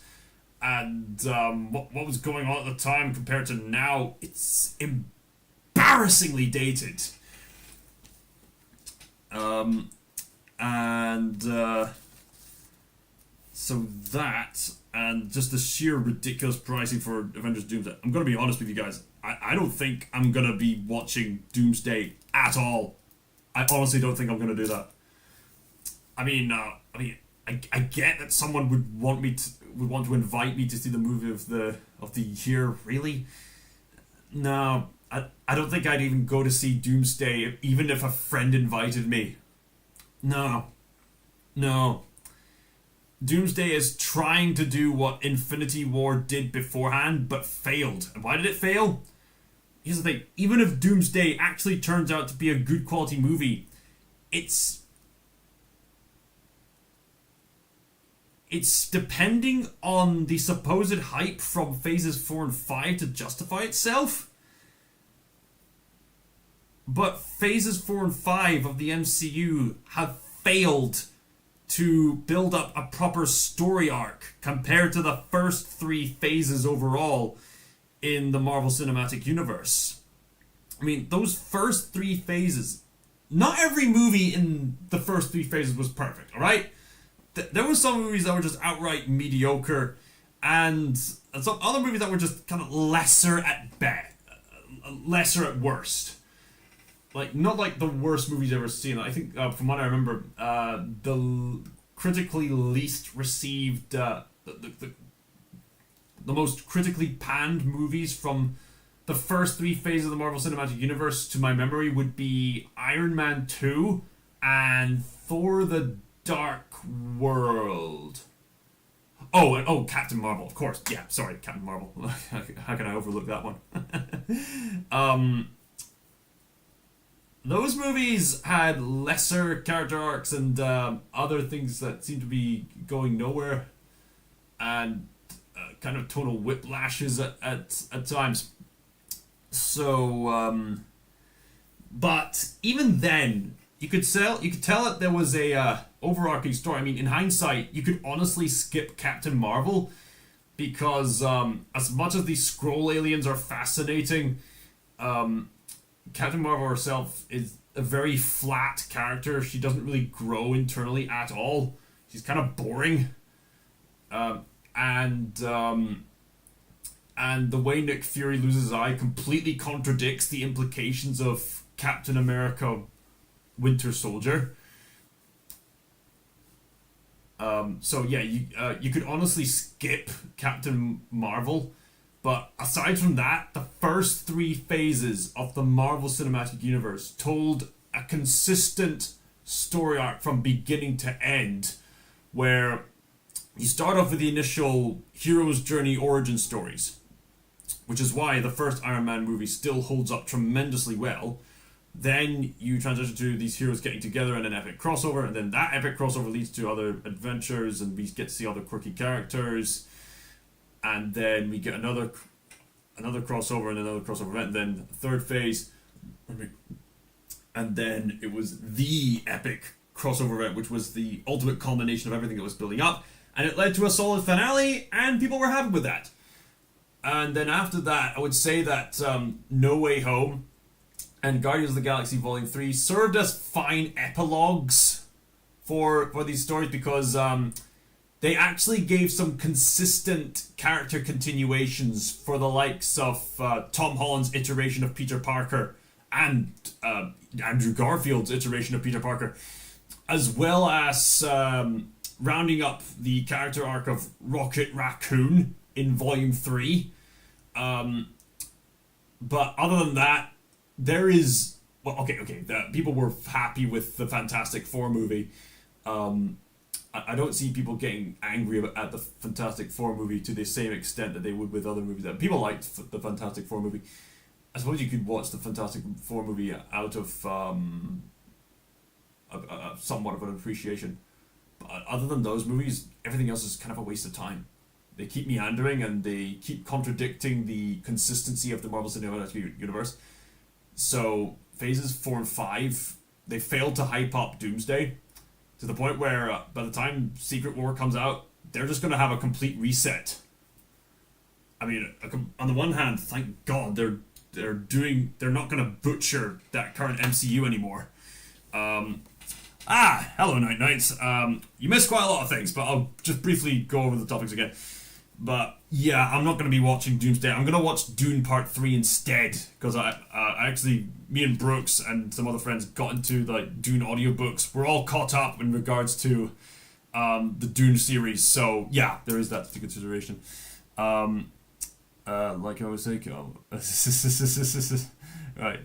and what was going on at the time compared to now, it's embarrassingly dated. So that, and just the sheer ridiculous pricing for Avengers Doomsday. I'm going to be honest with you guys. I don't think I'm going to be watching Doomsday at all. I honestly don't think I'm going to do that. I get that someone would want to invite me to see the movie of the year. Really? No, I don't think I'd even go to see Doomsday even if a friend invited me. No. Doomsday is trying to do what Infinity War did beforehand, but failed. And why did it fail? Here's the thing. Even if Doomsday actually turns out to be a good quality movie, it's depending on the supposed hype from Phases 4 and 5 to justify itself. But Phases 4 and 5 of the MCU have failed to build up a proper story arc compared to the first 3 phases overall in the Marvel Cinematic Universe. I mean, those first 3 phases, not every movie in the first 3 phases was perfect, alright? There were some movies that were just outright mediocre, and some other movies that were just kind of lesser at best, lesser at worst. Like, not like the worst movies I've ever seen. I think, from what I remember, the critically least received, the most critically panned movies from the first 3 phases of the Marvel Cinematic Universe, to my memory, would be Iron Man 2 and Thor the Dark World. Oh, Captain Marvel, of course. Yeah, sorry, Captain Marvel. How can I overlook that one? Those movies had lesser character arcs and other things that seemed to be going nowhere, and kind of tonal whiplashes at times. So, but even then, you could tell that there was a overarching story. I mean, in hindsight, you could honestly skip Captain Marvel because as much as these Skrull aliens are fascinating, Captain Marvel herself is a very flat character. She doesn't really grow internally at all. She's kind of boring. And and the way Nick Fury loses his eye completely contradicts the implications of Captain America Winter Soldier. So yeah, you could honestly skip Captain Marvel, but aside from that, the first 3 phases of the Marvel Cinematic Universe told a consistent story arc from beginning to end, where you start off with the initial hero's journey origin stories, which is why the first Iron Man movie still holds up tremendously well. Then you transition to these heroes getting together in an epic crossover, and then that epic crossover leads to other adventures, and we get to see other quirky characters, and then we get another crossover and another crossover event, and then the third phase, and then it was the epic crossover event, which was the ultimate culmination of everything that was building up, and it led to a solid finale, and people were happy with that. And then after that, I would say that No Way Home and Guardians of the Galaxy Volume 3 served as fine epilogues for these stories, because they actually gave some consistent character continuations for the likes of Tom Holland's iteration of Peter Parker and Andrew Garfield's iteration of Peter Parker, as well as rounding up the character arc of Rocket Raccoon in Volume 3. But other than that, there is... Well, okay. People were happy with the Fantastic Four movie. I don't see people getting angry at the Fantastic Four movie to the same extent that they would with other movies. People liked the Fantastic Four movie. I suppose you could watch the Fantastic Four movie out of somewhat of an appreciation. But other than those movies, everything else is kind of a waste of time. They keep meandering and they keep contradicting the consistency of the Marvel Cinematic Universe. So phases 4 and 5, they failed to hype up Doomsday to the point where by the time Secret War comes out, they're just going to have a complete reset. I mean, on the one hand, thank God they're not going to butcher that current MCU anymore. Hello Night Knights. You missed quite a lot of things, but I'll just briefly go over the topics again. But yeah, I'm not going to be watching Doomsday. I'm going to watch Dune Part 3 instead, because I actually, me and Brooks and some other friends got into like Dune audiobooks. We're all caught up in regards to the Dune series, so yeah, there is that to consideration. Like I was saying, right.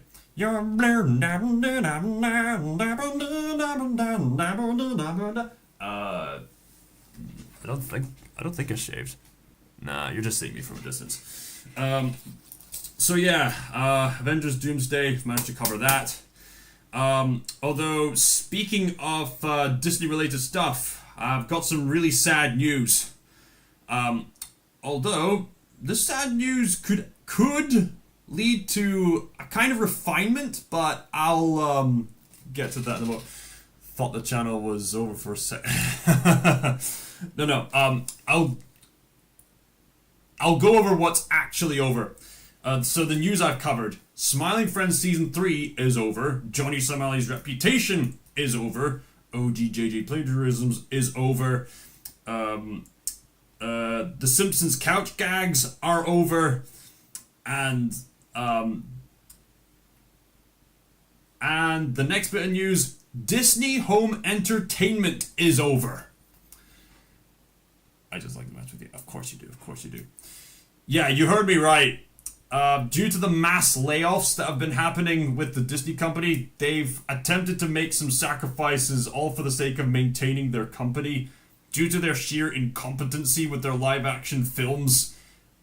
I don't think I shaved. Nah, you're just seeing me from a distance. So yeah, Avengers Doomsday, managed to cover that. Although, speaking of Disney-related stuff, I've got some really sad news. Although, this sad news could lead to a kind of refinement, but I'll get to that in a moment. Thought the channel was over for a sec. No. I'll go over what's actually over. So the news I've covered: Smiling Friends Season 3 is over. Johnny Somali's reputation is over. OGJJ plagiarisms is over. The Simpsons couch gags are over. And the next bit of news: Disney Home Entertainment is over. I just like to match with you. Of course you do. Yeah, you heard me right. Due to the mass layoffs that have been happening with the Disney company, they've attempted to make some sacrifices, all for the sake of maintaining their company, due to their sheer incompetency with their live-action films,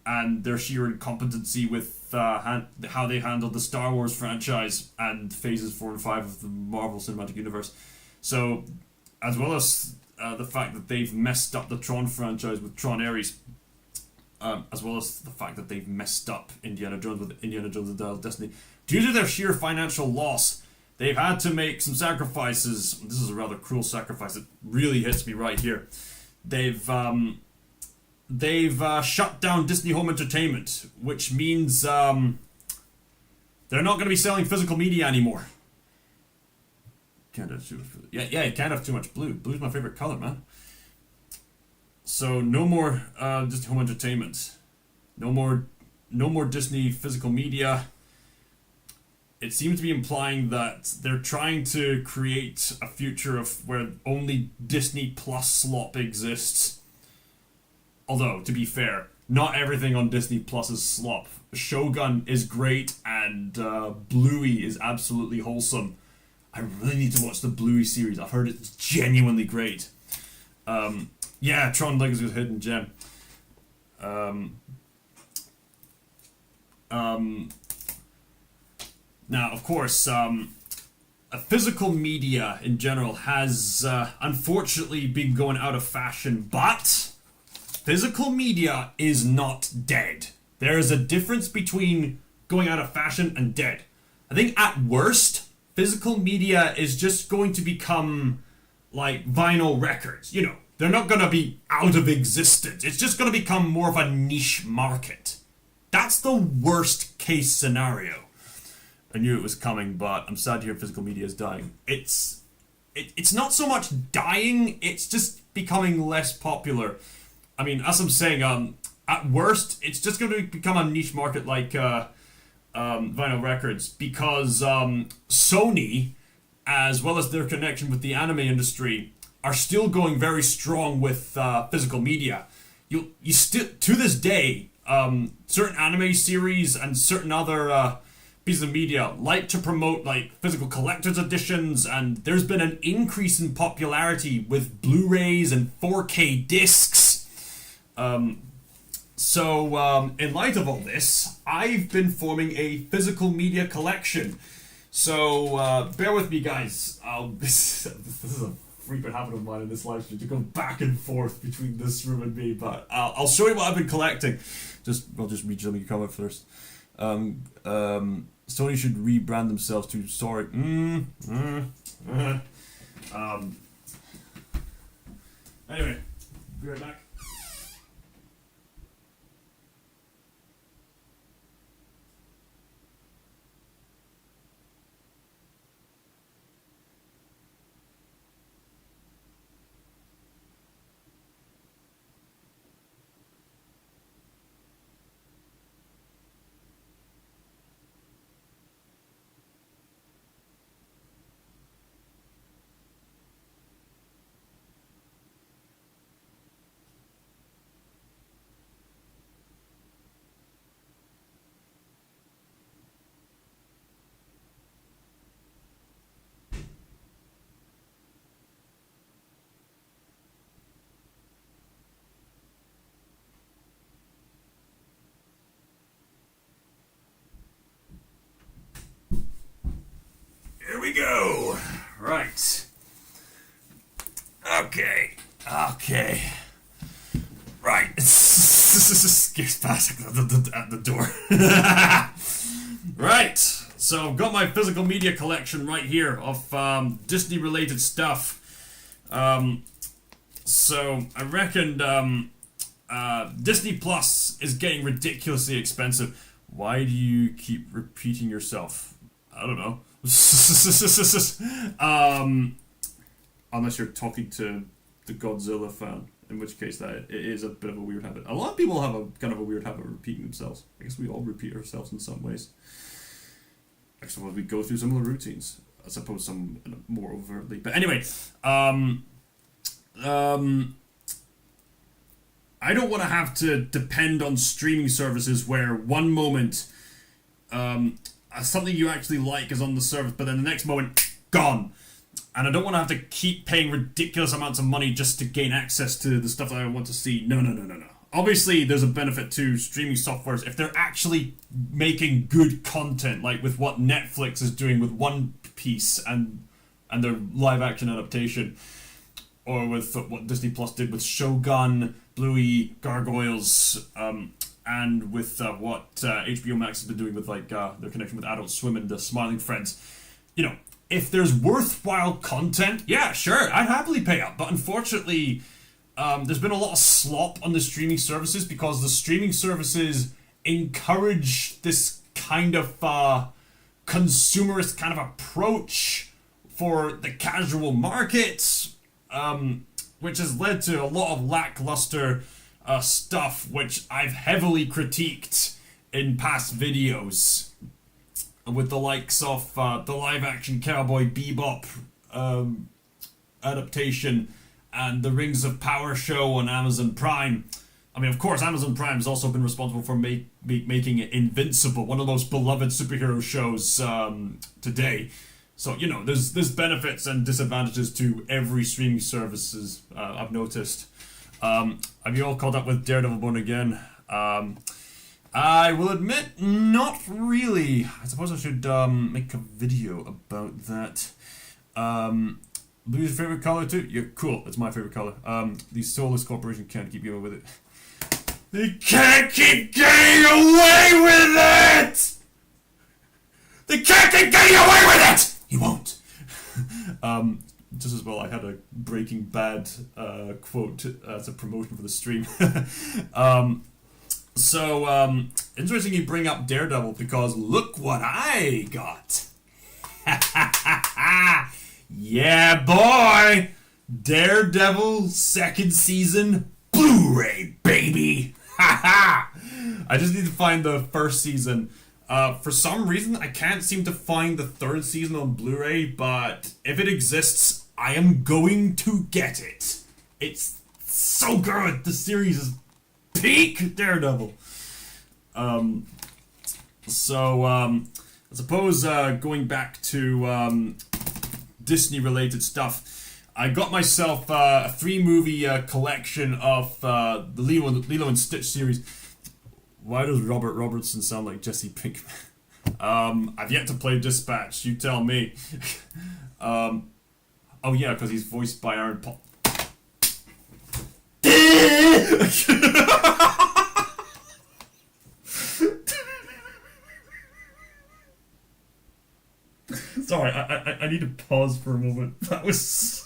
and their sheer incompetency with how they handled the Star Wars franchise and phases 4 and 5 of the Marvel Cinematic Universe. So, as well as the fact that they've messed up the Tron franchise with Tron Ares, as well as the fact that they've messed up Indiana Jones with Indiana Jones and the Dial of Destiny, due to their sheer financial loss, they've had to make some sacrifices. This is a rather cruel sacrifice that really hits me right here. They've shut down Disney Home Entertainment, which means they're not going to be selling physical media anymore. Can't have too much blue. Yeah, you can't have too much blue. Blue's my favorite color, man. So no more Disney Home Entertainment. No more no more Disney physical media. It seems to be implying that they're trying to create a future of where only Disney Plus slop exists. Although, to be fair, not everything on Disney Plus is slop. Shogun is great, and Bluey is absolutely wholesome. I really need to watch the Bluey series. I've heard it's genuinely great. Yeah, Tron Legacy with Hidden Gem. Now, of course, physical media in general has unfortunately been going out of fashion, but physical media is not dead. There is a difference between going out of fashion and dead. I think at worst, physical media is just going to become like vinyl records. You know, they're not going to be out of existence. It's just going to become more of a niche market. That's the worst case scenario. I knew it was coming, but I'm sad to hear physical media is dying. It's not so much dying, it's just becoming less popular. I mean, as I'm saying, at worst, it's just going to become a niche market like vinyl records, because Sony, as well as their connection with the anime industry, are still going very strong with physical media. You still, to this day, certain anime series and certain other pieces of media like to promote like physical collector's editions, and there's been an increase in popularity with Blu-rays and 4K discs. So in light of all this, I've been forming a physical media collection. So bear with me, guys. This is a frequent habit of mine in this live stream to go back and forth between this room and me, but I'll show you what I've been collecting. I'll just read some of your comment first. Sony should rebrand themselves to sorry. Anyway, be right back. Here we go. Right. Okay. Right. Scares past at the door. Right. So I've got my physical media collection right here of Disney related stuff. So I reckon Disney Plus is getting ridiculously expensive. Why do you keep repeating yourself? I don't know. Unless you're talking to the Godzilla fan, in which case that it is a bit of a weird habit. A lot of people have a kind of a weird habit of repeating themselves. I guess we all repeat ourselves in some ways. I suppose we go through similar routines. I suppose some more overtly. But anyway, I don't want to have to depend on streaming services where one moment something you actually like is on the service, but then the next moment, gone. And I don't want to have to keep paying ridiculous amounts of money just to gain access to the stuff that I want to see. No. Obviously, there's a benefit to streaming softwares if they're actually making good content, like with what Netflix is doing with One Piece and their live-action adaptation, or with what Disney Plus did with Shogun, Bluey, Gargoyles, and with what HBO Max has been doing with like their connection with Adult Swim and the Smiling Friends. You know, if there's worthwhile content, yeah, sure, I'd happily pay up. But unfortunately, there's been a lot of slop on the streaming services because the streaming services encourage this kind of consumerist kind of approach for the casual market, which has led to a lot of lackluster stuff, which I've heavily critiqued in past videos with the likes of the live-action Cowboy Bebop adaptation and the Rings of Power show on Amazon Prime. I mean, of course, Amazon Prime has also been responsible for making it Invincible, one of the most beloved superhero shows today. So, you know, there's benefits and disadvantages to every streaming services, I've noticed. Have you all caught up with Daredevil Born Again? I will admit, not really. I suppose I should make a video about that. Blue's your favorite color too? Yeah, cool. It's my favorite color. The Soulless Corporation can't keep getting away with it. They can't keep getting away with it! They can't keep getting away with it! He won't. Just as well, I had a Breaking Bad quote as a promotion for the stream. Interesting you bring up Daredevil because look what I got. Yeah, boy! Daredevil second season Blu-ray, baby! I just need to find the first season. For some reason, I can't seem to find the third season on Blu-ray, but if it exists, I am going to get it. It's so good. The series is peak Daredevil. I suppose going back to Disney-related stuff, I got myself a 3-movie collection of the Lilo and Stitch series. Why does Robert Robertson sound like Jesse Pinkman? I've yet to play Dispatch. You tell me. Oh yeah, because he's voiced by Aaron Paul. Sorry, I need to pause for a moment. That was...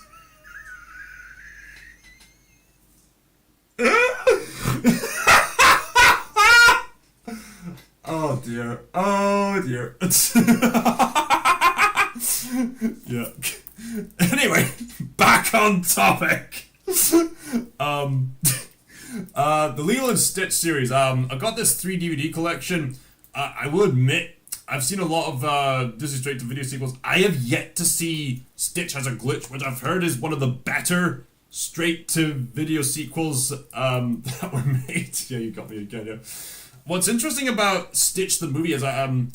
Oh dear. Oh dear. Yeah. Anyway, back on topic. The Lilo and Stitch series. I got this 3 DVD collection. I will admit, I've seen a lot of Disney straight-to-video sequels. I have yet to see Stitch Has a Glitch, which I've heard is one of the better straight-to-video sequels that were made. Yeah, you got me again, yeah. What's interesting about Stitch the movie is me and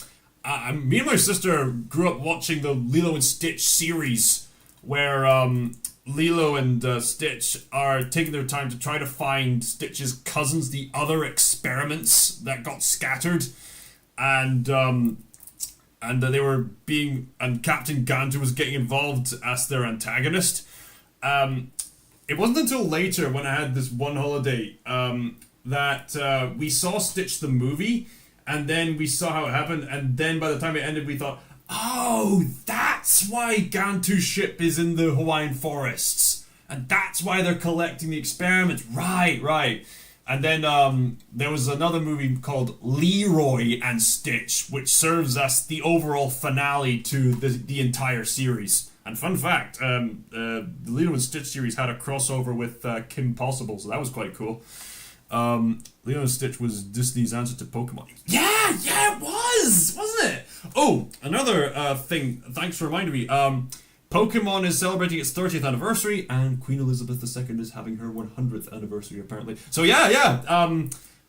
my sister grew up watching the Lilo and Stitch series, where Lilo and Stitch are taking their time to try to find Stitch's cousins, the other experiments that got scattered. And they were and Captain Gantu was getting involved as their antagonist. It wasn't until later when I had this one holiday that we saw Stitch the movie, and then we saw how it happened, and then by the time it ended we thought, oh, that's why Gantu's ship is in the Hawaiian forests, and that's why they're collecting the experiments. Right. And then there was another movie called Leroy and Stitch, which serves as the overall finale to the entire series. And fun fact, the Lilo and Stitch series had a crossover with Kim Possible, so that was quite cool. Lilo and Stitch was Disney's answer to Pokemon. Yeah, it was, wasn't it? Oh, another thing, thanks for reminding me. Pokemon is celebrating its 30th anniversary, and Queen Elizabeth II is having her 100th anniversary, apparently. So yeah.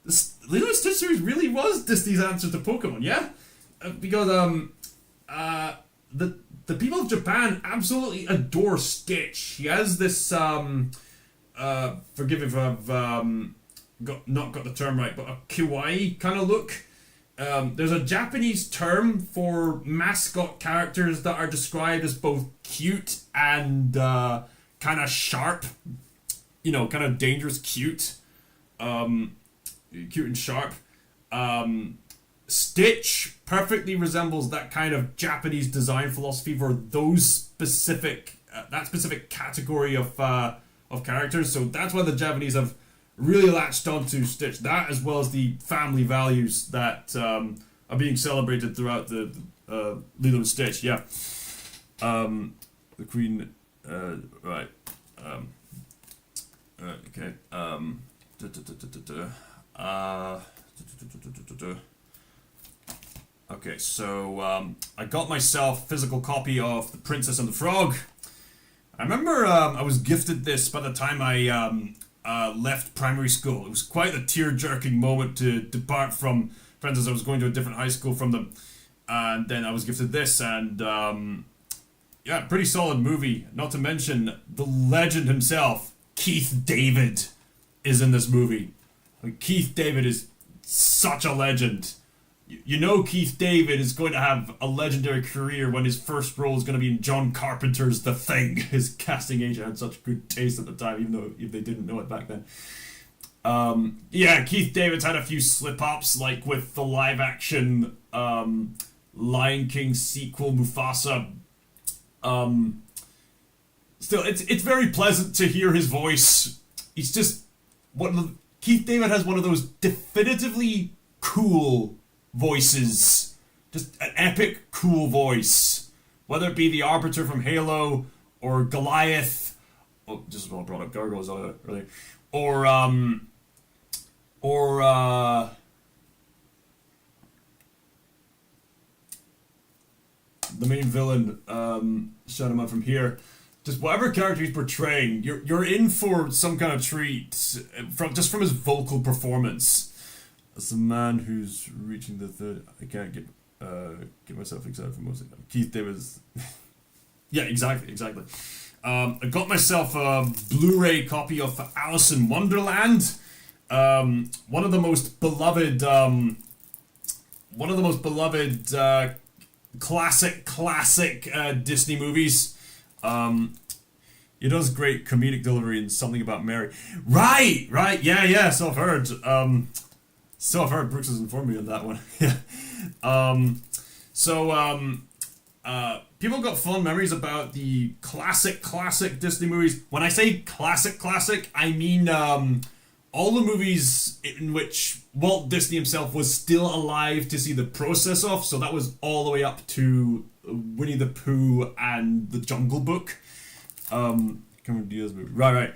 This Lilo and Stitch series really was Disney's answer to Pokemon, yeah? Because the people of Japan absolutely adore Stitch. He has this forgive if I've not got the term right, but a kawaii kind of look. There's a Japanese term for mascot characters that are described as both cute and kind of sharp. You know, kind of dangerous cute. Cute and sharp. Stitch perfectly resembles that kind of Japanese design philosophy for those specific that specific category of characters. So that's why the Japanese have really latched onto Stitch. That, as well as the family values that are being celebrated throughout the Lilo and Stitch. Yeah. The Queen. Right. Okay. Okay, so I got myself a physical copy of The Princess and the Frog. I remember I was gifted this by the time I left primary school. It was quite a tear-jerking moment to depart from friends as I was going to a different high school from them. And then I was gifted this, and yeah, pretty solid movie. Not to mention, the legend himself, Keith David, is in this movie. Keith David is such a legend. You know Keith David is going to have a legendary career when his first role is going to be in John Carpenter's The Thing. His casting agent had such good taste at the time, even though if they didn't know it back then. Yeah, Keith David's had a few slip-ups, like with the live-action Lion King sequel, Mufasa. Still, it's very pleasant to hear his voice. He's just Keith David has one of those definitively cool voices. Just an epic, cool voice. Whether it be the Arbiter from Halo, or Goliath, just as well brought up Gargoyles earlier, or the main villain, shout him out from here. Just whatever character he's portraying, you're in for some kind of treat from his vocal performance. As a man who's reaching the third, I can't get myself excited for most of them. Keith David's, yeah, exactly. I got myself a Blu-ray copy of Alice in Wonderland, one of the most beloved classic Disney movies. He does great comedic delivery in Something About Mary. Right, yeah. So I've heard. Brooks has informed me on that one. Yeah. People got fond memories about the classic Disney movies. When I say classic, I mean all the movies in which Walt Disney himself was still alive to see the process of. So that was all the way up to Winnie the Pooh and The Jungle Book. Cameron Diaz movie. Right.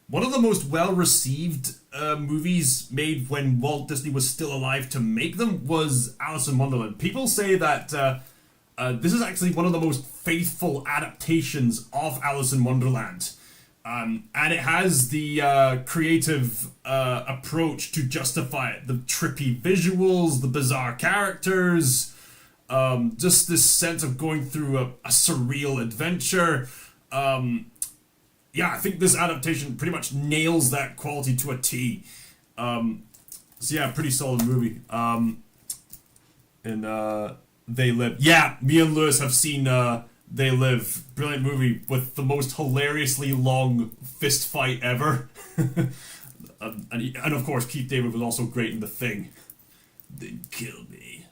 One of the most well-received movies made when Walt Disney was still alive to make them was Alice in Wonderland. People say that this is actually one of the most faithful adaptations of Alice in Wonderland. And it has the creative approach to justify it. The trippy visuals, the bizarre characters, just this sense of going through a surreal adventure. Yeah, I think this adaptation pretty much nails that quality to a T. So yeah, pretty solid movie. They Live. Yeah, me and Lewis have seen They Live. Brilliant movie with the most hilariously long fist fight ever. and of course, Keith David was also great in The Thing. They'd kill me.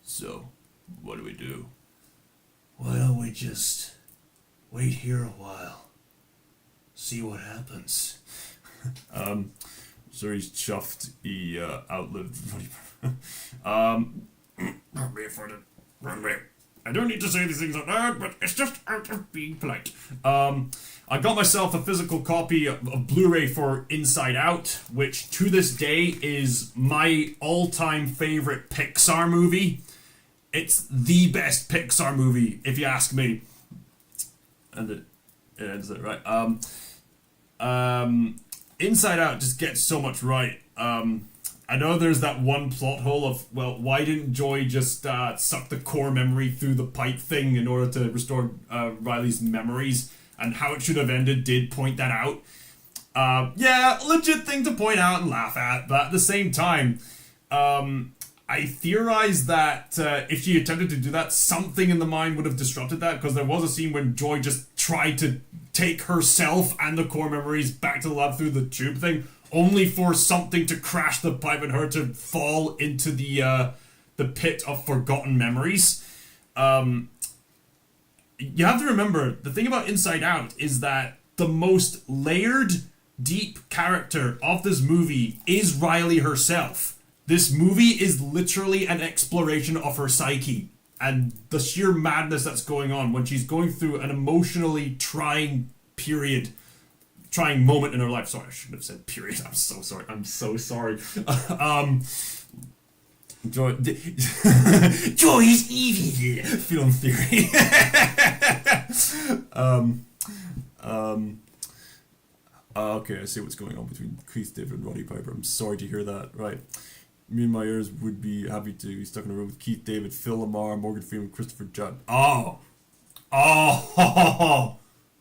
So, what do? Why don't we just wait here a while, see what happens. So he's chuffed. He outlived. I don't need to say these things out loud, but it's just out of being polite. I got myself a physical copy of Blu-ray for Inside Out, which to this day is my all-time favorite Pixar movie. It's the best Pixar movie, if you ask me. And it ends it right. Inside Out just gets so much right. I know there's that one plot hole of, well, why didn't Joy just suck the core memory through the pipe thing in order to restore Riley's memories, and how it should have ended did point that out. Yeah, legit thing to point out and laugh at, but at the same time, I theorize that if she attempted to do that, something in the mind would have disrupted that, because there was a scene when Joy just tried to take herself and the core memories back to the lab through the tube thing, only for something to crash the pipe and her to fall into the pit of forgotten memories. You have to remember, the thing about Inside Out is that the most layered, deep character of this movie is Riley herself. This movie is literally an exploration of her psyche and the sheer madness that's going on when she's going through an emotionally trying period trying moment in her life. Sorry, I shouldn't have said period. I'm so sorry. I'm so sorry. Joy, joy is evil. Film theory. Okay, I see what's going on between Keith David and Roddy Piper. I'm sorry to hear that. Right. Me and my ears would be happy to be stuck in a room with Keith David, Phil Lamar, Morgan Freeman, Christopher Judd. Oh,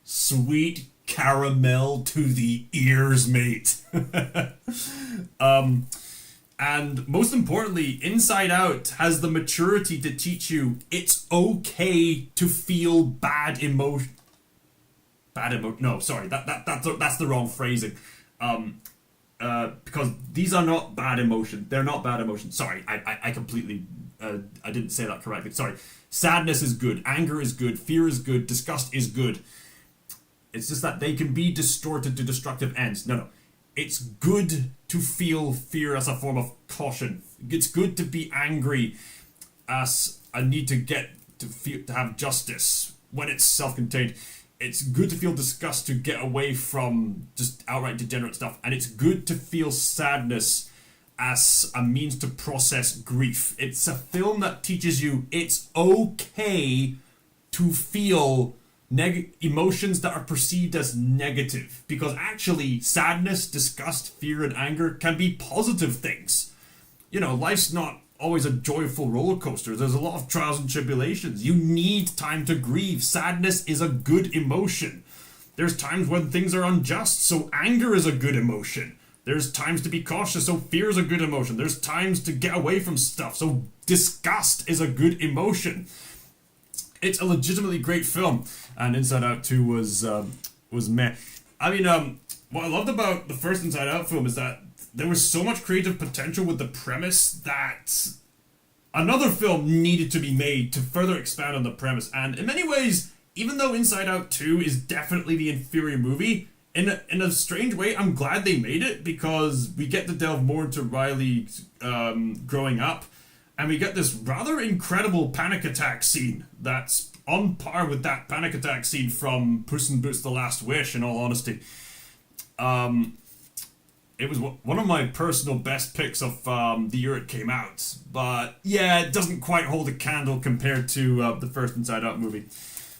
sweet caramel to the ears, mate. And most importantly, Inside Out has the maturity to teach you it's okay to feel bad emotion. No, sorry, that's the wrong phrasing. Because these are not bad emotion. They're not bad emotion. Sorry, I completely I didn't say that correctly. Sorry. Sadness is good. Anger is good. Fear is good. Disgust is good. It's just that they can be distorted to destructive ends. No. It's good to feel fear as a form of caution. It's good to be angry as a need to get to have justice when it's self-contained. It's good to feel disgust to get away from just outright degenerate stuff. And it's good to feel sadness as a means to process grief. It's a film that teaches you it's okay to feel emotions that are perceived as negative, because actually sadness, disgust, fear, and anger can be positive things. You know, life's not always a joyful roller coaster. There's a lot of trials and tribulations. You need time to grieve. Sadness is a good emotion. There's times when things are unjust, so anger is a good emotion. There's times to be cautious, so fear is a good emotion. There's times to get away from stuff, so disgust is a good emotion. It's a legitimately great film, and Inside Out 2 was meh. I mean, what I loved about the first Inside Out film is that there was so much creative potential with the premise that another film needed to be made to further expand on the premise. And in many ways, even though Inside Out 2 is definitely the inferior movie, in a strange way, I'm glad they made it, because we get to delve more into Riley growing up. And we get this rather incredible panic attack scene that's on par with that panic attack scene from Puss in Boots: The Last Wish, in all honesty. It was one of my personal best picks of the year it came out. But yeah, it doesn't quite hold a candle compared to the first Inside Out movie.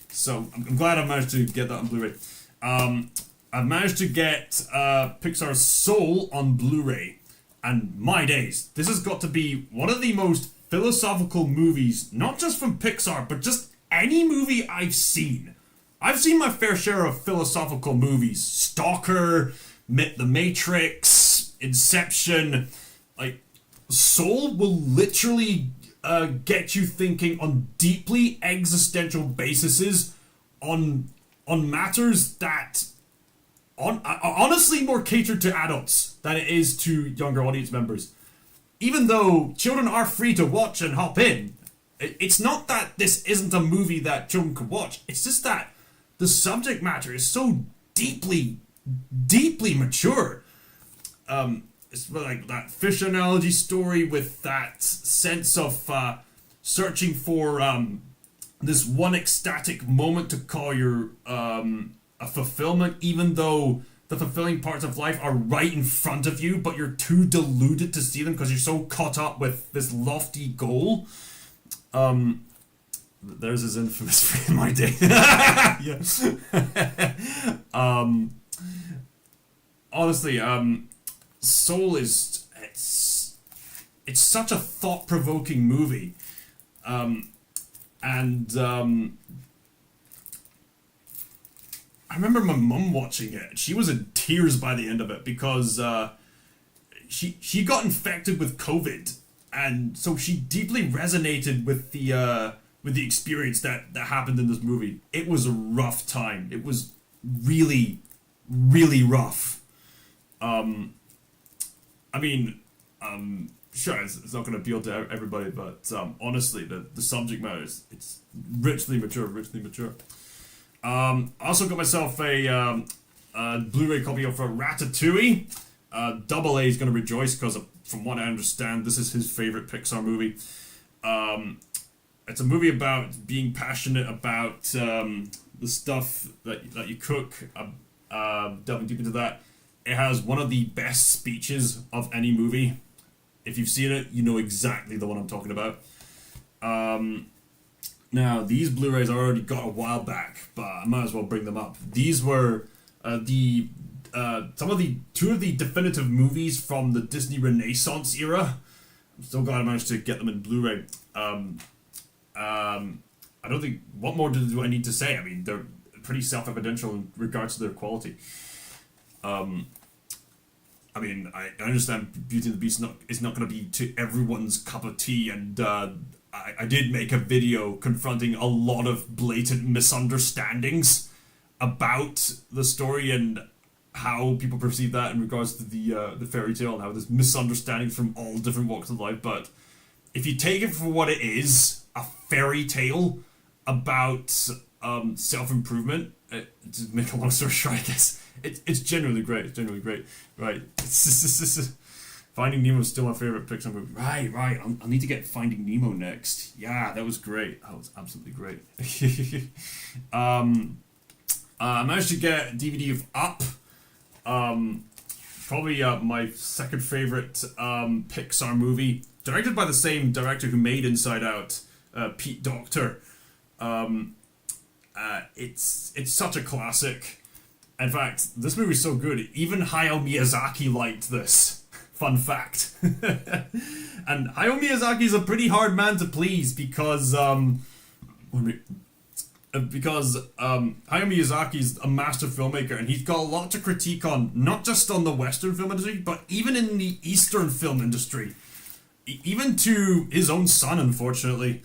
So I'm glad I managed to get that on Blu-ray. I've managed to get Pixar's Soul on Blu-ray. And my days, this has got to be one of the most philosophical movies, not just from Pixar, but just any movie I've seen. I've seen my fair share of philosophical movies. Stalker, The Matrix, Inception. Like, Soul will literally get you thinking on deeply existential bases on matters that honestly more catered to adults than it is to younger audience members. Even though children are free to watch and hop in, it's not that this isn't a movie that children could watch. It's just that the subject matter is so deeply mature. It's like that fish analogy story with that sense of searching for this one ecstatic moment to call your a fulfillment, even though the fulfilling parts of life are right in front of you, but you're too deluded to see them because you're so caught up with this lofty goal. There's his infamous free in my day. Yeah. Honestly, Soul is it's such a thought-provoking movie, and I remember my mum watching it. She was in tears by the end of it because she got infected with COVID, and so she deeply resonated with the experience that happened in this movie. It was a rough time. It was really, really rough. I mean, sure, it's not going to appeal to everybody, but honestly, the subject matter it's richly mature. I also got myself a Blu-ray copy of Ratatouille. Double A is going to rejoice because, from what I understand, this is his favorite Pixar movie. It's a movie about being passionate about the stuff that you cook. delving deep into that, it has one of the best speeches of any movie. If you've seen it, you know exactly the one I'm talking about. Now, these Blu-rays I already got a while back, but I might as well bring them up. These were two of the definitive movies from the Disney Renaissance era. I'm still glad I managed to get them in Blu-ray. I don't think, what more do I need to say? I mean, they're pretty self-evidential in regards to their quality. I mean, I understand Beauty and the Beast is not going to be to everyone's cup of tea, and I did make a video confronting a lot of blatant misunderstandings about the story and how people perceive that in regards to the fairy tale, and how there's misunderstandings from all different walks of life. But if you take it for what it is, a fairy tale about self-improvement, to make a long story short, I guess, it's genuinely great. It's genuinely great. Right. Finding Nemo is still my favorite Pixar movie. Right. I'll need to get Finding Nemo next. Yeah, that was great. That was absolutely great. I managed to get a DVD of Up. Probably my second favorite Pixar movie. Directed by the same director who made Inside Out, Pete Docter. It's such a classic. In fact, this movie's so good, even Hayao Miyazaki liked this. Fun fact. And Hayao Miyazaki's a pretty hard man to please because Hayao Miyazaki's a master filmmaker, and he's got a lot to critique on, not just on the Western film industry, but even in the Eastern film industry. Even to his own son, unfortunately.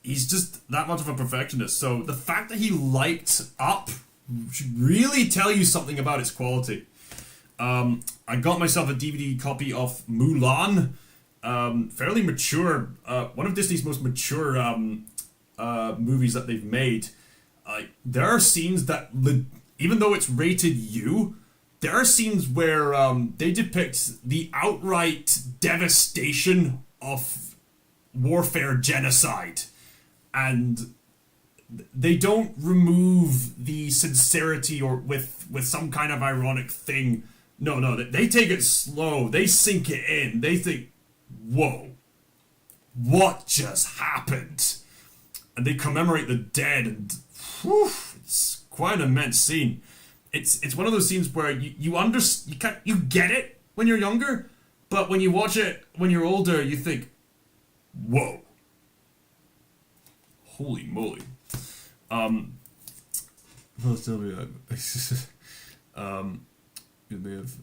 He's just that much of a perfectionist. So the fact that he liked Up should really tell you something about its quality. I got myself a DVD copy of Mulan. Fairly mature. One of Disney's most mature movies that they've made. There are scenes that, even though it's rated U, there are scenes where they depict the outright devastation of warfare genocide. And they don't remove the sincerity or with some kind of ironic thing. No, they take it slow. They sink it in. They think, whoa, what just happened? And they commemorate the dead, and whew, it's quite an immense scene. It's one of those scenes where you get it when you're younger, but when you watch it when you're older, you think, whoa, holy moly. Well, tell me, you may have.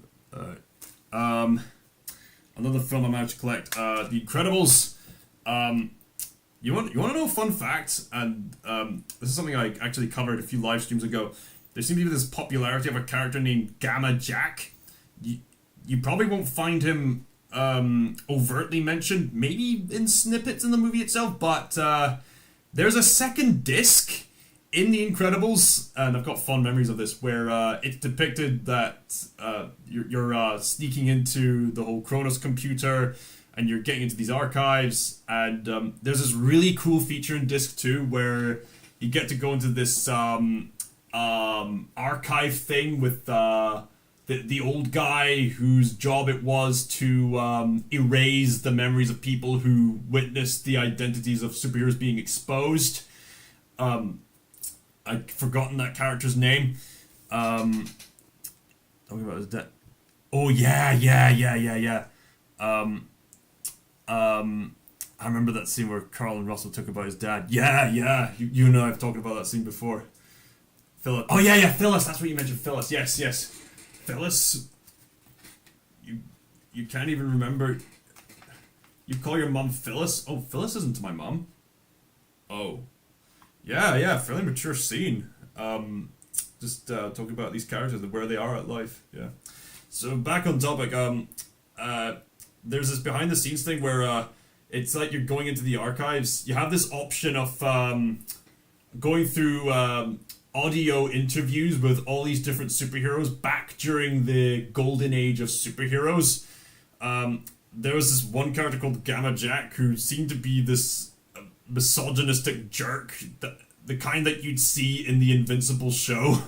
Another film I managed to collect, The Incredibles. You want to know a fun fact? And this is something I actually covered a few live streams ago. There seems to be this popularity of a character named Gamma Jack. You probably won't find him overtly mentioned, maybe in snippets in the movie itself, but there's a second disc in The Incredibles, and I've got fond memories of this, where it's depicted that you're sneaking into the whole Kronos computer, and you're getting into these archives, and there's this really cool feature in disc 2 where you get to go into this archive thing with the old guy whose job it was to erase the memories of people who witnessed the identities of superheroes being exposed. I'd forgotten that character's name. Talking about his dad. Oh yeah. I remember that scene where Carl and Russell talk about his dad. Yeah. You and I have talked about that scene before. Phyllis. Oh yeah, Phyllis. That's what you mentioned. Phyllis. Yes. Phyllis. You can't even remember. You call your mum Phyllis? Oh, Phyllis isn't my mum. Oh. Yeah, fairly mature scene. Just talking about these characters and where they are at life. Yeah. So back on topic. There's this behind the scenes thing where it's like you're going into the archives. You have this option of going through audio interviews with all these different superheroes back during the golden age of superheroes. There was this one character called Gamma Jack who seemed to be this misogynistic jerk, the kind that you'd see in the Invincible show,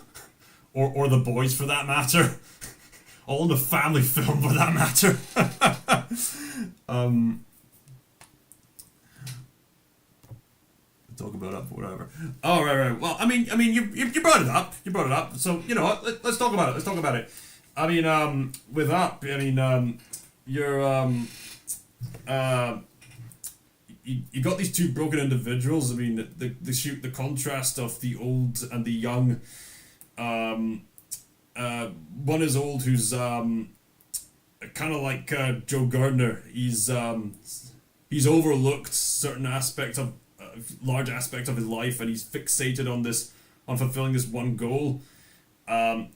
or The Boys for that matter. All in the family film for that matter. Talk about it, whatever. Oh, right. Well, I mean, you brought it up. You brought it up. So, you know what? Let's talk about it. Let's talk about it. I mean, with up, I mean, you're, you got these two broken individuals. I mean, the contrast of the old and the young. One is old, who's kind of like Joe Gardner. He's overlooked certain aspects of large aspects of his life, and he's fixated on fulfilling this one goal. And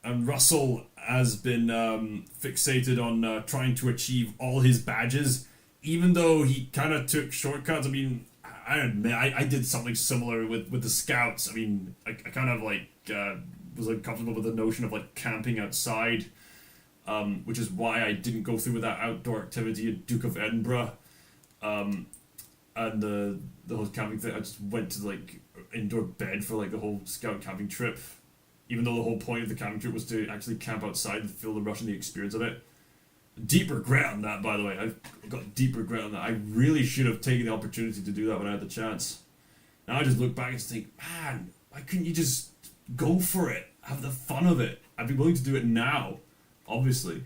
Russell has been fixated on trying to achieve all his badges, even though he kind of took shortcuts. I mean, I admit I did something similar with the Scouts. I mean, I kind of like was uncomfortable with the notion of like camping outside, which is why I didn't go through with that outdoor activity at Duke of Edinburgh, and the whole camping thing. I just went to like indoor bed for like the whole Scout camping trip, even though the whole point of the camping trip was to actually camp outside and feel the rush and the experience of it. Deep regret on that, by the way. I've got deep regret on that. I really should have taken the opportunity to do that when I had the chance. Now I just look back and think, man, why couldn't you just go for it? Have the fun of it. I'd be willing to do it now, obviously.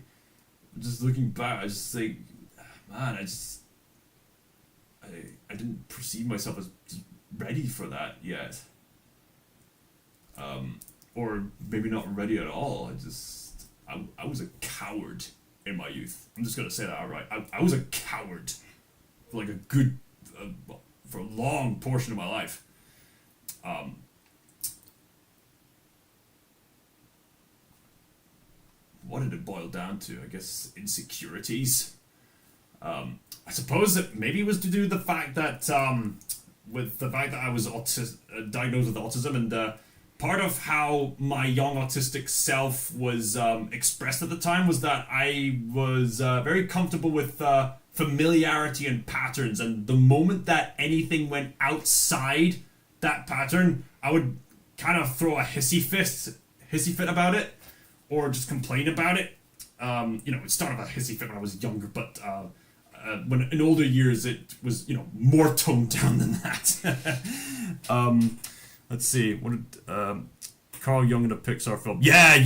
Just looking back, I just think, man, I didn't perceive myself as ready for that yet. Or maybe not ready at all. I was a coward in my youth. I'm just gonna say that outright. I was a coward for like for a long portion of my life. What did it boil down to? I guess insecurities. I suppose that maybe it was to do with the fact that I was diagnosed with autism, and part of how my young autistic self was expressed at the time was that I was very comfortable with familiarity and patterns, and the moment that anything went outside that pattern, I would kind of throw a hissy fit about it, or just complain about it. It started with a hissy fit when I was younger, but when in older years it was more toned down than that. Let's see. What did Carl Jung in a Pixar film? Yeah.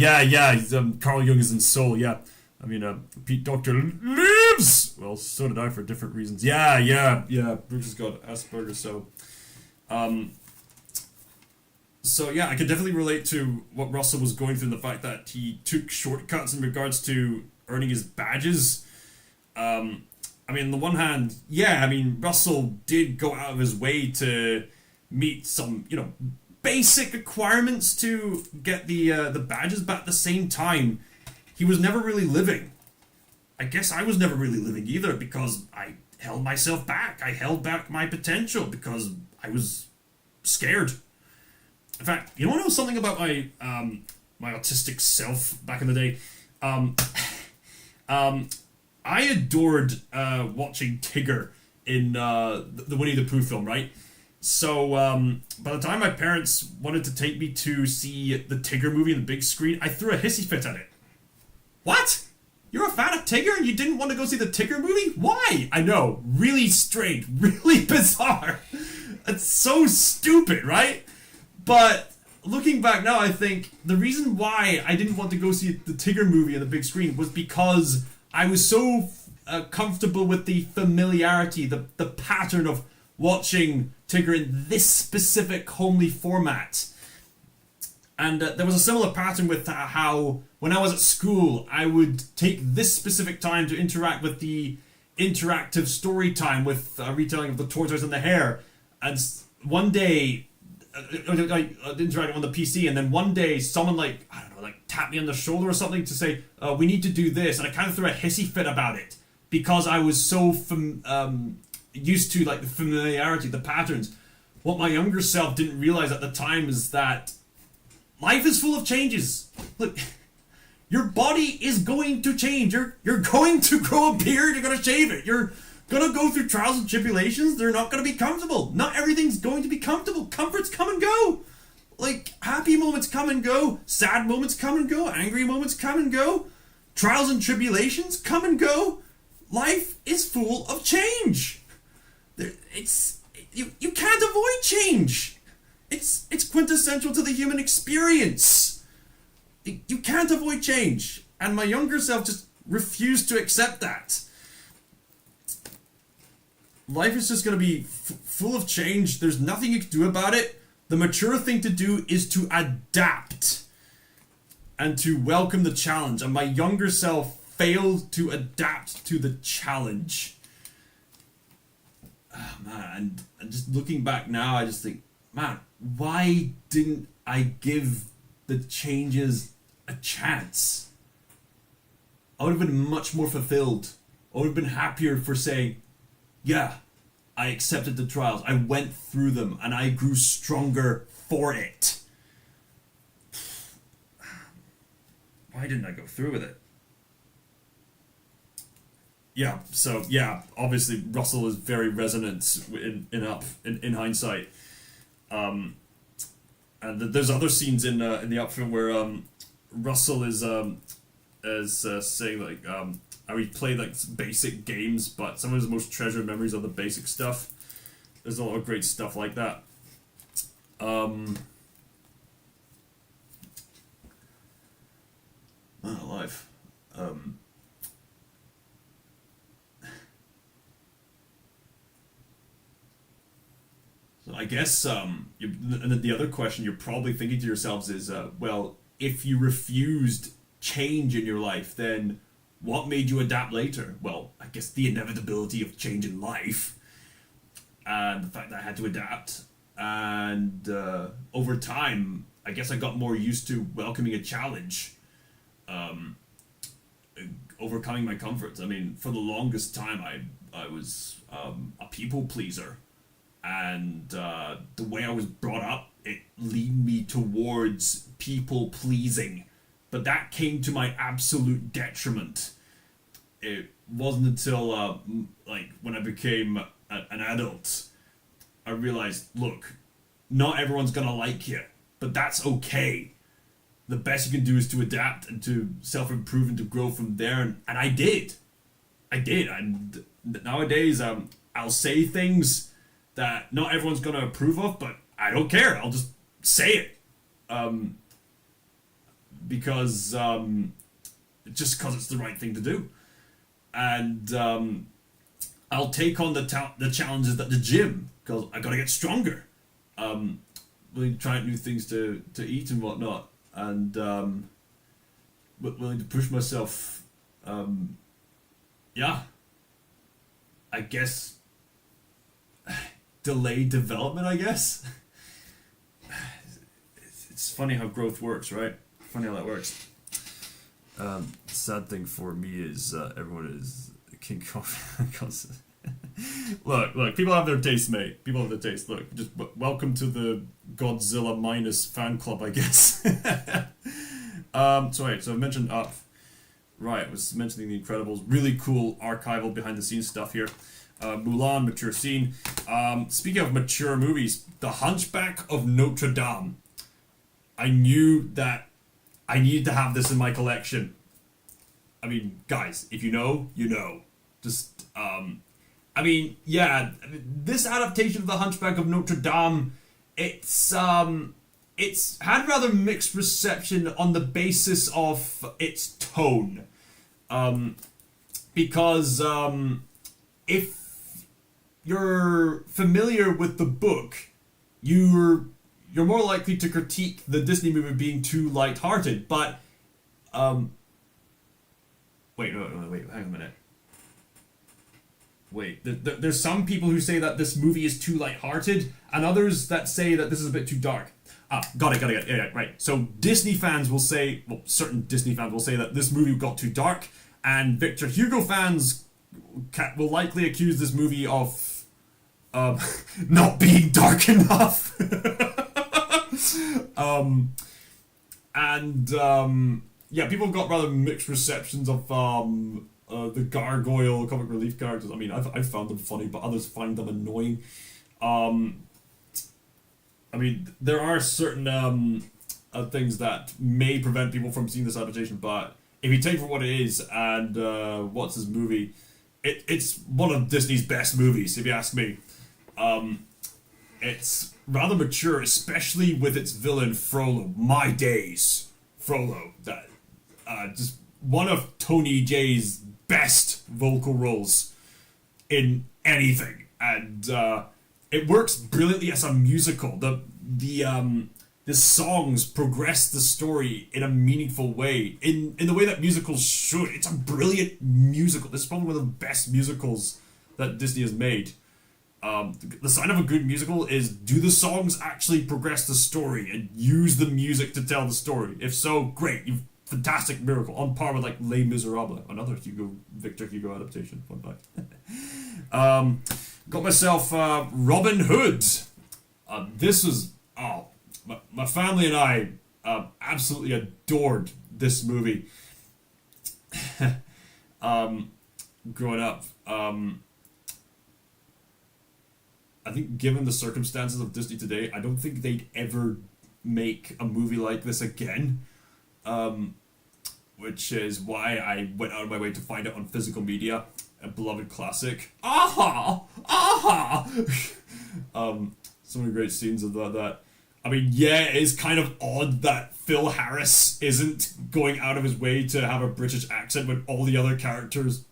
He's, Carl Jung is in Soul. Yeah, I mean, Pete Docter lives. Well, so did I for different reasons. Yeah. Bruce has got Asperger's, so yeah, I could definitely relate to what Russell was going through, the fact that he took shortcuts in regards to earning his badges. I mean, on the one hand, Russell did go out of his way to meet some, basic requirements to get the badges, but at the same time, he was never really living. I guess I was never really living either, because I held myself back. I held back my potential because I was scared. In fact, you want to know something about my my autistic self back in the day? I adored watching Tigger in the Winnie the Pooh film, right? So, by the time my parents wanted to take me to see the Tigger movie in the big screen, I threw a hissy fit at it. What? You're a fan of Tigger and you didn't want to go see the Tigger movie? Why? I know, really strange, really bizarre. It's so stupid, right? But looking back now, I think the reason why I didn't want to go see the Tigger movie on the big screen was because I was so comfortable with the familiarity, the pattern of watching Tigger in this specific homely format. And there was a similar pattern with how, when I was at school, I would take this specific time to interact with the interactive story time with retelling of The Tortoise and the Hare. And one day, I interacted on the PC, and then one day someone tapped me on the shoulder or something to say, we need to do this. And I kind of threw a hissy fit about it because I was so used to the familiarity, the patterns. What my younger self didn't realize at the time is that life is full of changes. Look, your body is going to change. You're going to grow a beard. You're going to shave it. You're gonna go through trials and tribulations. They're not gonna be comfortable. Not everything's going to be comfortable. Comforts come and go. Like, happy moments come and go. Sad moments come and go. Angry moments come and go. Trials and tribulations come and go. Life is full of change. You can't avoid change. It's quintessential to the human experience. You can't avoid change. And my younger self just refused to accept that. Life is just going to be full of change. There's nothing you can do about it. The mature thing to do is to adapt and to welcome the challenge. And my younger self failed to adapt to the challenge. Oh, man, and just looking back now, I just think, man, why didn't I give the changes a chance? I would have been much more fulfilled. I would have been happier for saying, yeah, I accepted the trials. I went through them and I grew stronger for it. Why didn't I go through with it? Yeah, so yeah, obviously Russell is very resonant in hindsight. And there's other scenes in the Up film where Russell is saying like how he played like basic games, but some of his most treasured memories are the basic stuff. There's a lot of great stuff like that. Man alive. So I guess and the other question you're probably thinking to yourselves is, well, if you refused change in your life, then what made you adapt later? Well, I guess the inevitability of change in life, and the fact that I had to adapt, and over time, I guess I got more used to welcoming a challenge, overcoming my comforts. I mean, for the longest time, I was a people pleaser. And the way I was brought up, it leaned me towards people pleasing. But that came to my absolute detriment. It wasn't until like when I became an adult, I realized, look, not everyone's gonna like you, but that's okay. The best you can do is to adapt and to self-improve and to grow from there. And I did. And nowadays, I'll say things that not everyone's going to approve of, but I don't care. I'll just say it. Because just because it's the right thing to do. And I'll take on the challenges at the gym, because I got to get stronger. Willing to try out new things to eat and whatnot. And willing to push myself. Yeah. I guess delayed development, I guess. It's funny how growth works, right? Funny how that works. Sad thing for me is everyone is King Kong. Look, people have their taste, mate. People have their taste. Look, just welcome to the Godzilla minus fan club, I guess. So I've mentioned Up. Right, I was mentioning The Incredibles. Really cool archival behind the scenes stuff here. Mulan, mature scene. Speaking of mature movies, The Hunchback of Notre Dame. I knew that I needed to have this in my collection. I mean, guys, if you know, you know. Just, I mean, yeah, this adaptation of The Hunchback of Notre Dame, it's had rather mixed reception on the basis of its tone. Because, if you're familiar with the book, you're more likely to critique the Disney movie being too lighthearted. But wait, hang on a minute. Wait, there's some people who say that this movie is too lighthearted, and others that say that this is a bit too dark. Got it. Yeah, right. So Disney fans will say, well, certain Disney fans will say that this movie got too dark, and Victor Hugo fans will likely accuse this movie of not being dark enough. Yeah, people got rather mixed receptions of the gargoyle comic relief characters. I mean, I've found them funny, but others find them annoying. I mean, there are certain things that may prevent people from seeing this adaptation, but if you take it for what it is, and what's his movie, it's one of Disney's best movies, if you ask me. It's rather mature, especially with its villain Frollo. My days, Frollo. That just one of Tony Jay's best vocal roles in anything, and it works brilliantly as a musical. The songs progress the story in a meaningful way, in the way that musicals should. It's a brilliant musical. This is probably one of the best musicals that Disney has made. The sign of a good musical is, do the songs actually progress the story and use the music to tell the story? If so, great, you've fantastic miracle, on par with like Les Miserables, another Victor Hugo adaptation. Fun fact. Got myself Robin Hood. This was my family and I absolutely adored this movie. Growing up. I think given the circumstances of Disney today, I don't think they'd ever make a movie like this again. Which is why I went out of my way to find it on physical media. A beloved classic. Aha! Aha! So many great scenes of that. I mean, yeah, it is kind of odd that Phil Harris isn't going out of his way to have a British accent when all the other characters,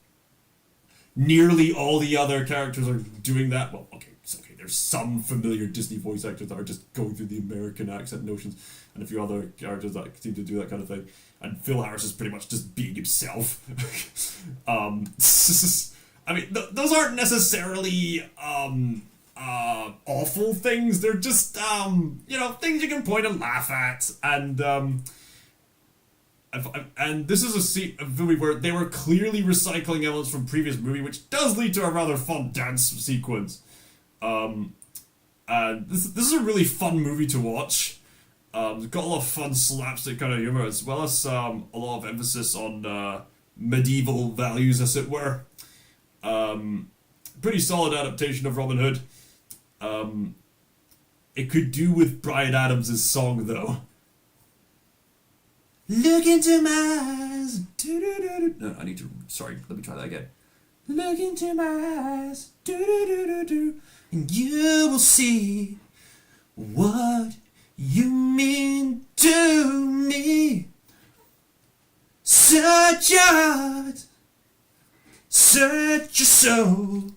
nearly all the other characters, are doing that. Well, okay, it's okay. There's some familiar Disney voice actors that are just going through the American accent notions, and a few other characters that seem to do that kind of thing. And Phil Harris is pretty much just being himself. I mean, those aren't necessarily awful things. They're just things you can point and laugh at. And this is a movie where they were clearly recycling elements from previous movie, which does lead to a rather fun dance sequence. And this is a really fun movie to watch. It's got a lot of fun slapstick kind of humor, as well as a lot of emphasis on medieval values, as it were. Pretty solid adaptation of Robin Hood. It could do with Bryan Adams' song, though. Look into my eyes. No, I need to. Sorry, let me try that again. Look into my eyes. And you will see what you mean to me. Search your heart. Search your soul.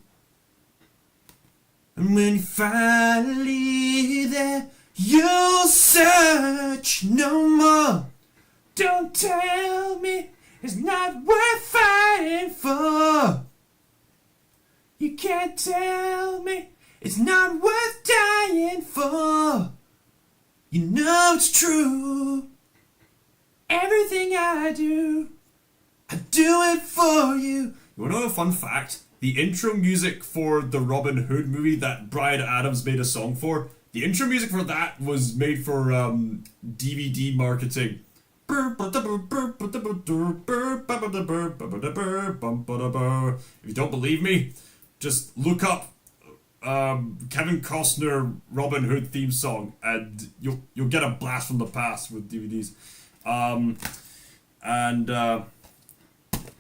And when you're finally there, you'll search no more. Don't tell me it's not worth fighting for. You can't tell me it's not worth dying for. You know it's true. Everything I do it for you. You wanna know a fun fact? The intro music for the Robin Hood movie that Bryan Adams made a song for, the intro music for that was made for DVD marketing. If you don't believe me, just look up Kevin Costner Robin Hood theme song, and you'll get a blast from the past with DVDs.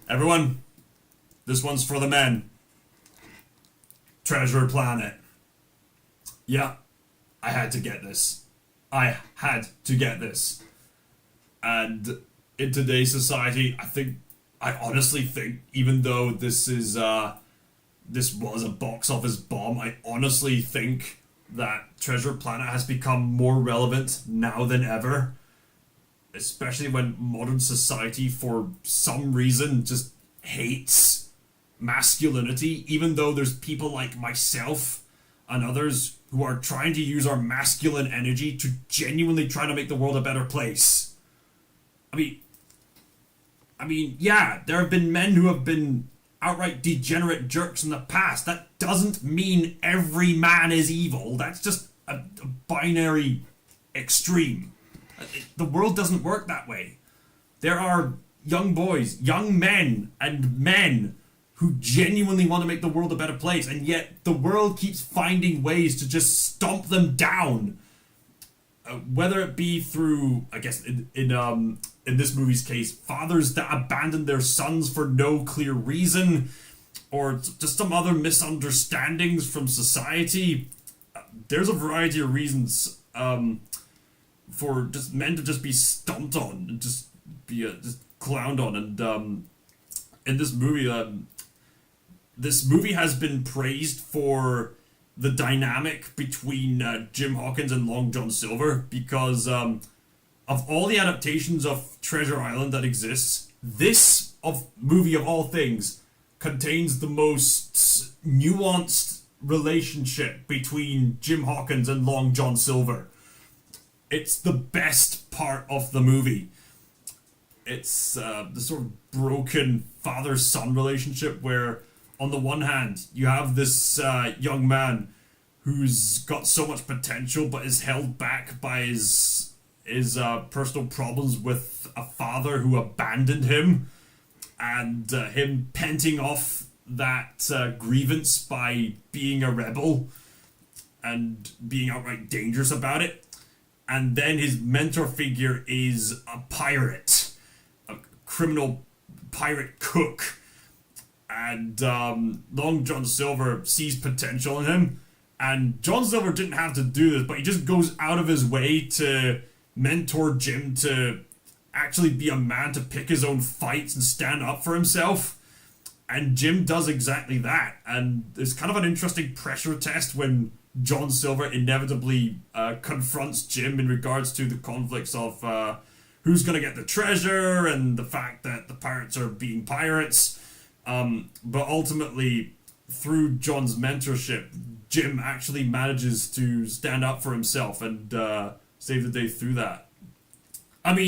Everyone, this one's for the men. Treasure Planet. Yeah, I had to get this. I had to get this. And in today's society, I honestly think, even though this was a box office bomb, I honestly think that Treasure Planet has become more relevant now than ever. Especially when modern society, for some reason, just hates masculinity, even though there's people like myself and others who are trying to use our masculine energy to genuinely try to make the world a better place. I mean, yeah, there have been men who have been outright degenerate jerks in the past. That doesn't mean every man is evil. That's just a binary extreme. The world doesn't work that way. There are young boys, young men, and men who genuinely want to make the world a better place, and yet the world keeps finding ways to just stomp them down. Whether it be through, I guess, in this movie's case, fathers that abandon their sons for no clear reason, or just some other misunderstandings from society. There's a variety of reasons for just men to just be stomped on and just be just clowned on. And in this movie has been praised for the dynamic between Jim Hawkins and Long John Silver, because of all the adaptations of Treasure Island that exists, this movie of all things contains the most nuanced relationship between Jim Hawkins and Long John Silver. It's the best part of the movie. It's the sort of broken father-son relationship where, on the one hand, you have this young man who's got so much potential but is held back by his personal problems with a father who abandoned him, and him penting off that grievance by being a rebel and being outright dangerous about it. And then his mentor figure is a pirate, a criminal pirate cook. And Long John Silver sees potential in him. And John Silver didn't have to do this, but he just goes out of his way to mentor Jim to actually be a man, to pick his own fights and stand up for himself. And Jim does exactly that. And there's kind of an interesting pressure test when John Silver inevitably confronts Jim in regards to the conflicts of who's going to get the treasure and the fact that the pirates are being pirates. But ultimately, through John's mentorship, Jim actually manages to stand up for himself and save the day through that. Ben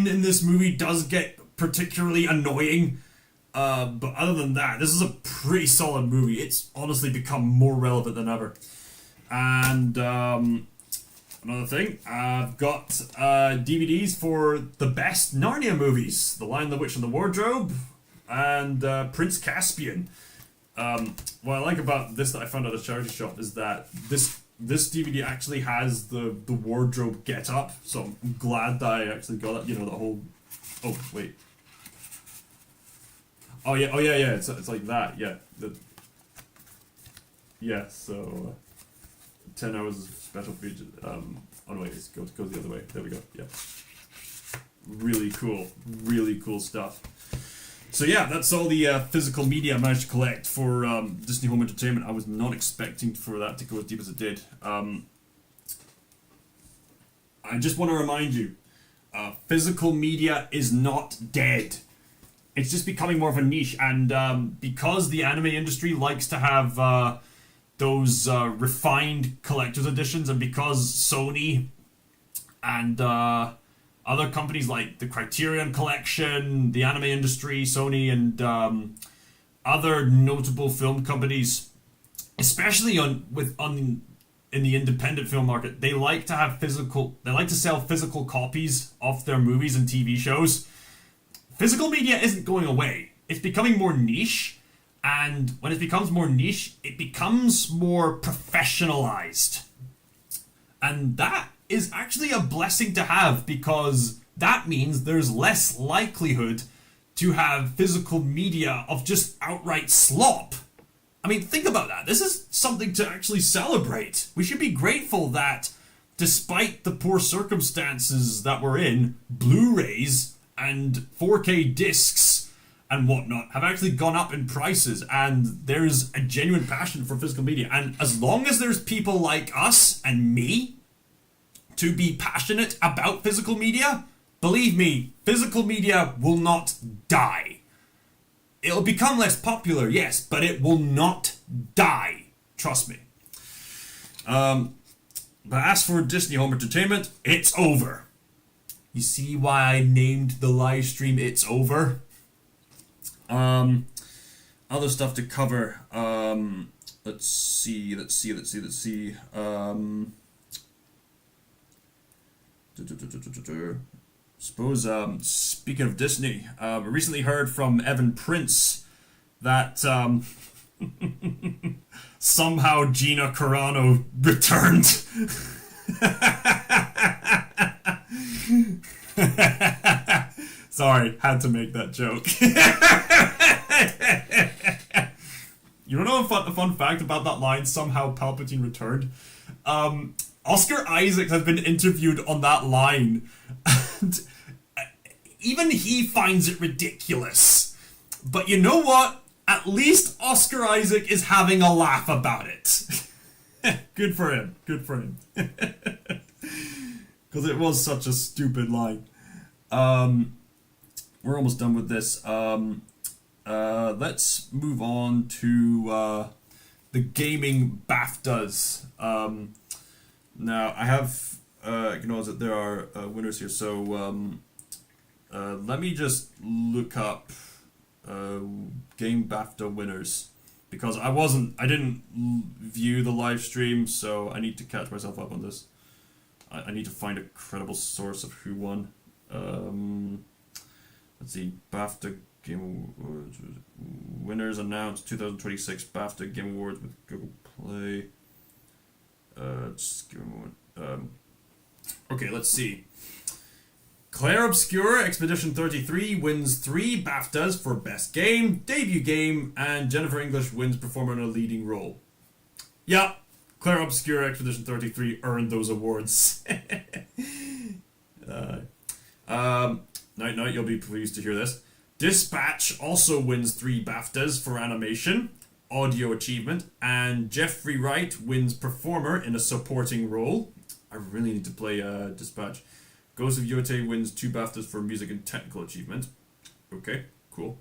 in this movie does get particularly annoying, but other than that, this is a pretty solid movie. It's honestly become more relevant than ever. And another thing, I've got DVDs for the best Narnia movies: The Lion, the Witch, and the Wardrobe, and Prince Caspian. What I like about this that I found at a charity shop is that this DVD actually has the wardrobe get up, so I'm glad that I actually got it. You know, the whole. Oh wait. Oh yeah. It's like that. Yeah. So 10 hours of special features. Oh no, wait, it goes the other way. There we go. Yeah. Really cool stuff. So yeah, that's all the physical media I managed to collect for Disney Home Entertainment. I was not expecting for that to go as deep as it did. I just want to remind you, physical media is not dead. It's just becoming more of a niche, and because the anime industry likes to have those refined collector's editions, and because Sony and other companies like the Criterion Collection, the anime industry, Sony, and other notable film companies, especially in the independent film market, they like to sell physical copies of their movies and TV shows. Physical media isn't going away. It's becoming more niche, and when it becomes more niche, it becomes more professionalized. And that is actually a blessing to have, because that means there's less likelihood to have physical media of just outright slop. I mean, think about that. This is something to actually celebrate. We should be grateful that, despite the poor circumstances that we're in, Blu-rays and 4K discs and whatnot have actually gone up in prices, and there's a genuine passion for physical media. And as long as there's people like us and me to be passionate about physical media, believe me, physical media will not die. It'll become less popular, yes, but it will not die. Trust me. But as for Disney Home Entertainment, it's over. You see why I named the live stream It's Over? Other stuff to cover. Let's see. suppose, speaking of Disney, I recently heard from Evan Prince that somehow Gina Carano returned. Sorry, had to make that joke. You don't know a fun fact about that line, somehow Palpatine returned? Oscar Isaac has been interviewed on that line, and even he finds it ridiculous. But you know what? At least Oscar Isaac is having a laugh about it. Good for him. Good for him. Because it was such a stupid line. We're almost done with this. Let's move on to the gaming BAFTAs. Now, I have acknowledged that there are winners here, so let me just look up game BAFTA winners, because I didn't view the live stream, so I need to catch myself up on this. I need to find a credible source of who won. Let's see, BAFTA Game Awards winners announced 2026 BAFTA Game Awards with Google Play. Just give me a moment. Okay, let's see. Claire Obscure Expedition 33 wins 3 BAFTAs for Best Game, Debut Game, and Jennifer English wins Performer in a Leading Role. Yeah, Claire Obscure Expedition 33 earned those awards. Night, you'll be pleased to hear this. Dispatch also wins 3 BAFTAs for Animation, Audio Achievement, and Jeffrey Wright wins Performer in a Supporting Role. I really need to play Dispatch. Ghost of Yote wins 2 BAFTAs for Music and Technical Achievement. Okay, cool.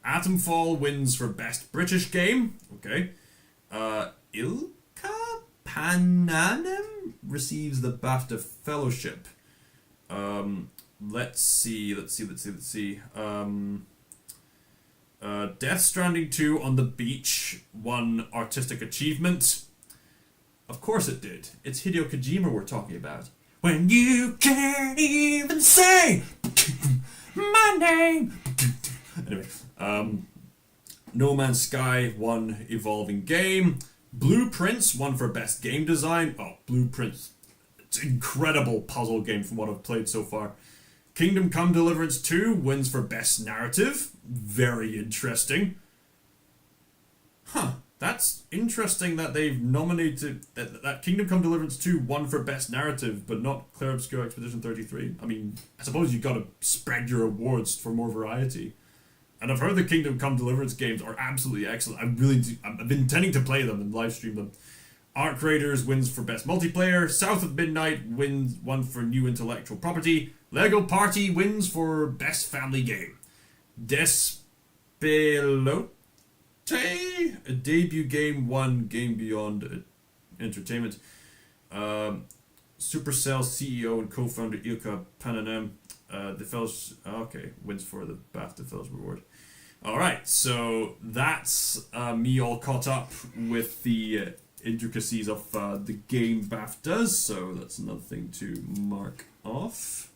Atomfall wins for Best British Game. Okay. Ilka Pananem receives the BAFTA Fellowship. Let's see. Death Stranding 2 on the Beach won Artistic Achievement. Of course it did. It's Hideo Kojima we're talking about. When you can't even say my name. Anyway, No Man's Sky won Evolving Game. Blueprints won for Best Game Design. Oh, Blueprints. It's an incredible puzzle game from what I've played so far. Kingdom Come Deliverance 2 wins for Best Narrative. Very interesting. Huh. That's interesting that they've nominated... That Kingdom Come Deliverance 2 won for Best Narrative, but not Claire Obscure Expedition 33. I mean, I suppose you've got to spread your awards for more variety. And I've heard the Kingdom Come Deliverance games are absolutely excellent. I've been intending to play them and live stream them. Art Creators wins for Best Multiplayer. South of Midnight won for New Intellectual Property. Lego Party wins for Best Family Game. Despelote, a debut game, won Game Beyond Entertainment. Supercell CEO and co-founder Ilka Pananem, the fellows, wins for the BAFTA Fellowship Award. Alright, so that's me all caught up with the intricacies of the game BAFTAs, so that's another thing to mark off.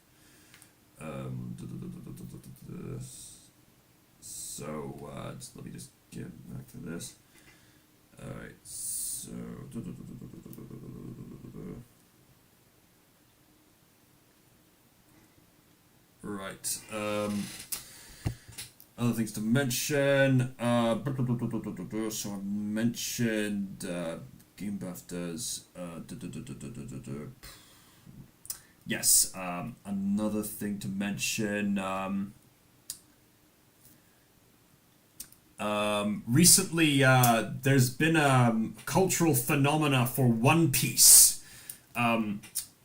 So let me just get back to this. Alright, so right. Other things to mention. So I mentioned game BAFTAs. Yes, another thing to mention. Recently, there's been a cultural phenomena for One Piece.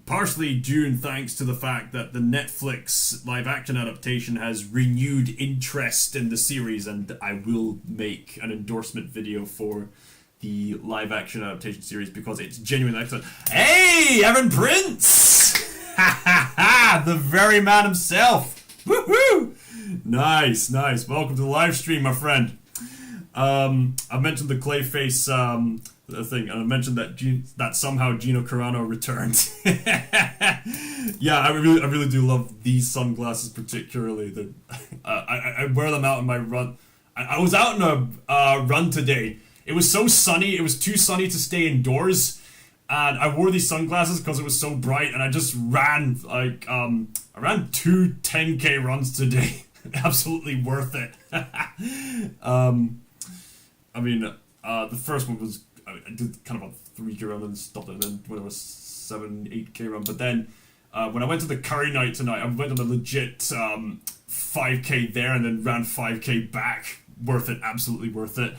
Partially due in thanks to the fact that the Netflix live-action adaptation has renewed interest in the series, and I will make an endorsement video for the live-action adaptation series because it's genuinely excellent. Hey, Evan Prince! Ha ha ha! The very man himself! Woohoo! Nice. Welcome to the live stream, my friend. I mentioned the Clayface thing, and I mentioned that somehow Gino Carano returned. Yeah, I really do love these sunglasses particularly. I wear them out in my run. I was out in a run today. It was so sunny. It was too sunny to stay indoors, and I wore these sunglasses because it was so bright. And I just ran I ran 2 10K runs today. Absolutely worth it. The first one was I did kind of a 3K run and stopped it. And then when it was 7-8K run, but then. When I went to the curry night tonight, I went on a legit 5K there and then ran 5K back. Worth it, absolutely worth it.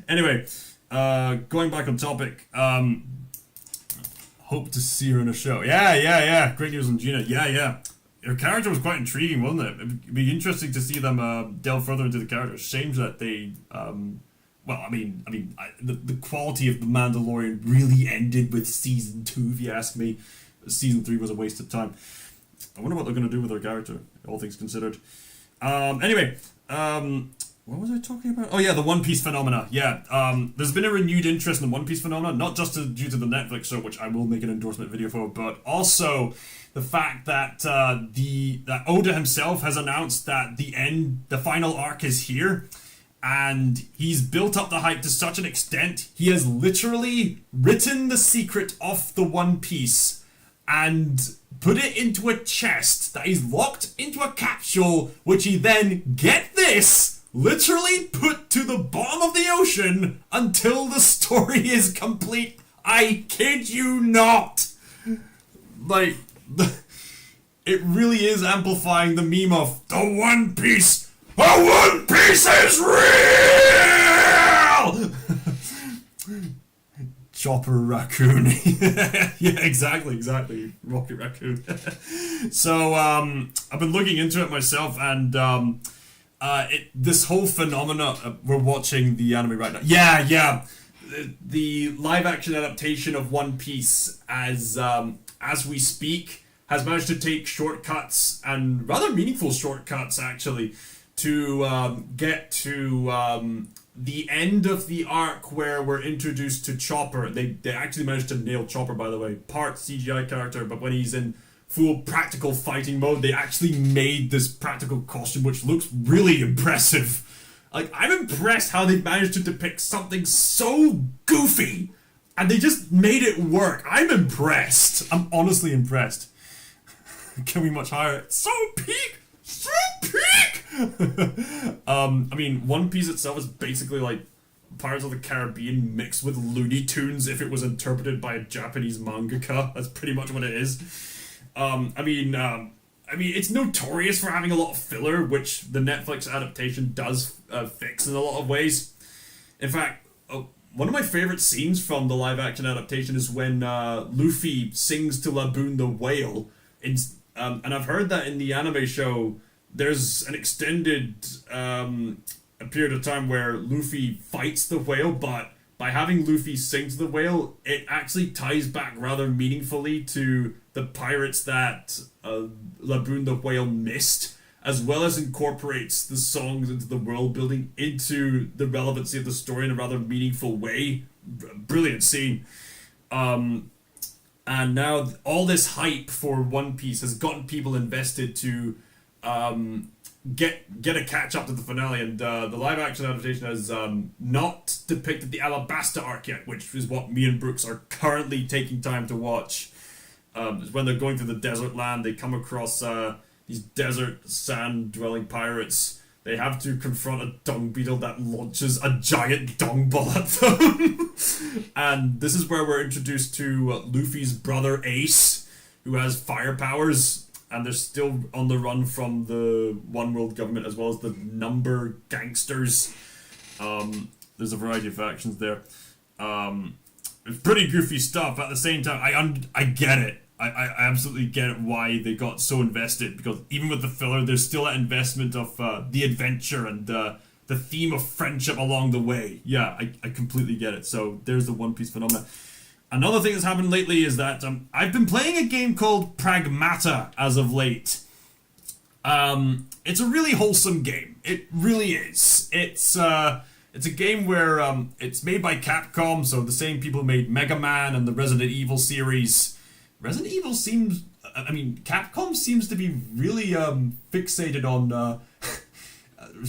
Anyway, going back on topic, hope to see her in a show. Yeah. Great news on Gina. Yeah. Her character was quite intriguing, wasn't it? It'd be interesting to see them delve further into the character. Shame that they... the quality of The Mandalorian really ended with season 2, if you ask me. Season 3 was a waste of time. I wonder what they're going to do with her character, all things considered. What was I talking about? Oh yeah, the One Piece phenomena. Yeah, there's been a renewed interest in the One Piece phenomena, not just due to the Netflix show, which I will make an endorsement video for, but also the fact that that Oda himself has announced that the final arc is here. And he's built up the hype to such an extent, he has literally written the secret of the One Piece and put it into a chest that is locked into a capsule, which he then, get this, literally put to the bottom of the ocean until the story is complete. I kid you not. Like, it really is amplifying the meme of the One Piece. The One Piece is real! Chopper Raccoon. Yeah, exactly. Rocket Raccoon. So, I've been looking into it myself, and this whole phenomena, we're watching the anime right now. Yeah. The live-action adaptation of One Piece, as we speak, has managed to take shortcuts, and rather meaningful shortcuts, actually, to get to the end of the arc where we're introduced to Chopper. They actually managed to nail Chopper, by the way. Part CGI character, but when he's in full practical fighting mode, they actually made this practical costume, which looks really impressive. Like, I'm impressed how they managed to depict something so goofy, and they just made it work. I'm impressed. I'm honestly impressed. Can we much higher? So peak! One Piece itself is basically like Pirates of the Caribbean mixed with Looney Tunes if it was interpreted by a Japanese mangaka. That's pretty much what it is. It's notorious for having a lot of filler, which the Netflix adaptation does fix in a lot of ways. In fact, one of my favorite scenes from the live-action adaptation is when Luffy sings to Laboon the whale. And I've heard that in the anime show, there's an extended a period of time where Luffy fights the whale, but by having Luffy sing to the whale, it actually ties back rather meaningfully to the pirates that Laboon the whale missed, as well as incorporates the songs into the world building, into the relevancy of the story in a rather meaningful way. Brilliant scene. And now all this hype for One Piece has gotten people invested to get a catch up to the finale, and the live action adaptation has not depicted the Alabasta arc yet, which is what me and Brooks are currently taking time to watch. When they're going through the desert land, they come across these desert sand dwelling pirates. They have to confront a dung beetle that launches a giant dung ball at them. And this is where we're introduced to Luffy's brother Ace, who has fire powers. And they're still on the run from the One World government, as well as the Number gangsters. There's a variety of factions there. It's pretty goofy stuff. At the same time, I get it. I absolutely get it why they got so invested. Because even with the filler, there's still that investment of the adventure and the theme of friendship along the way. Yeah, I completely get it. So there's the One Piece phenomenon. Another thing that's happened lately is that I've been playing a game called Pragmata as of late. It's a really wholesome game. It really is. It's a game where it's made by Capcom, so the same people made Mega Man and the Resident Evil series. Resident Evil seems I mean, Capcom seems to be really fixated on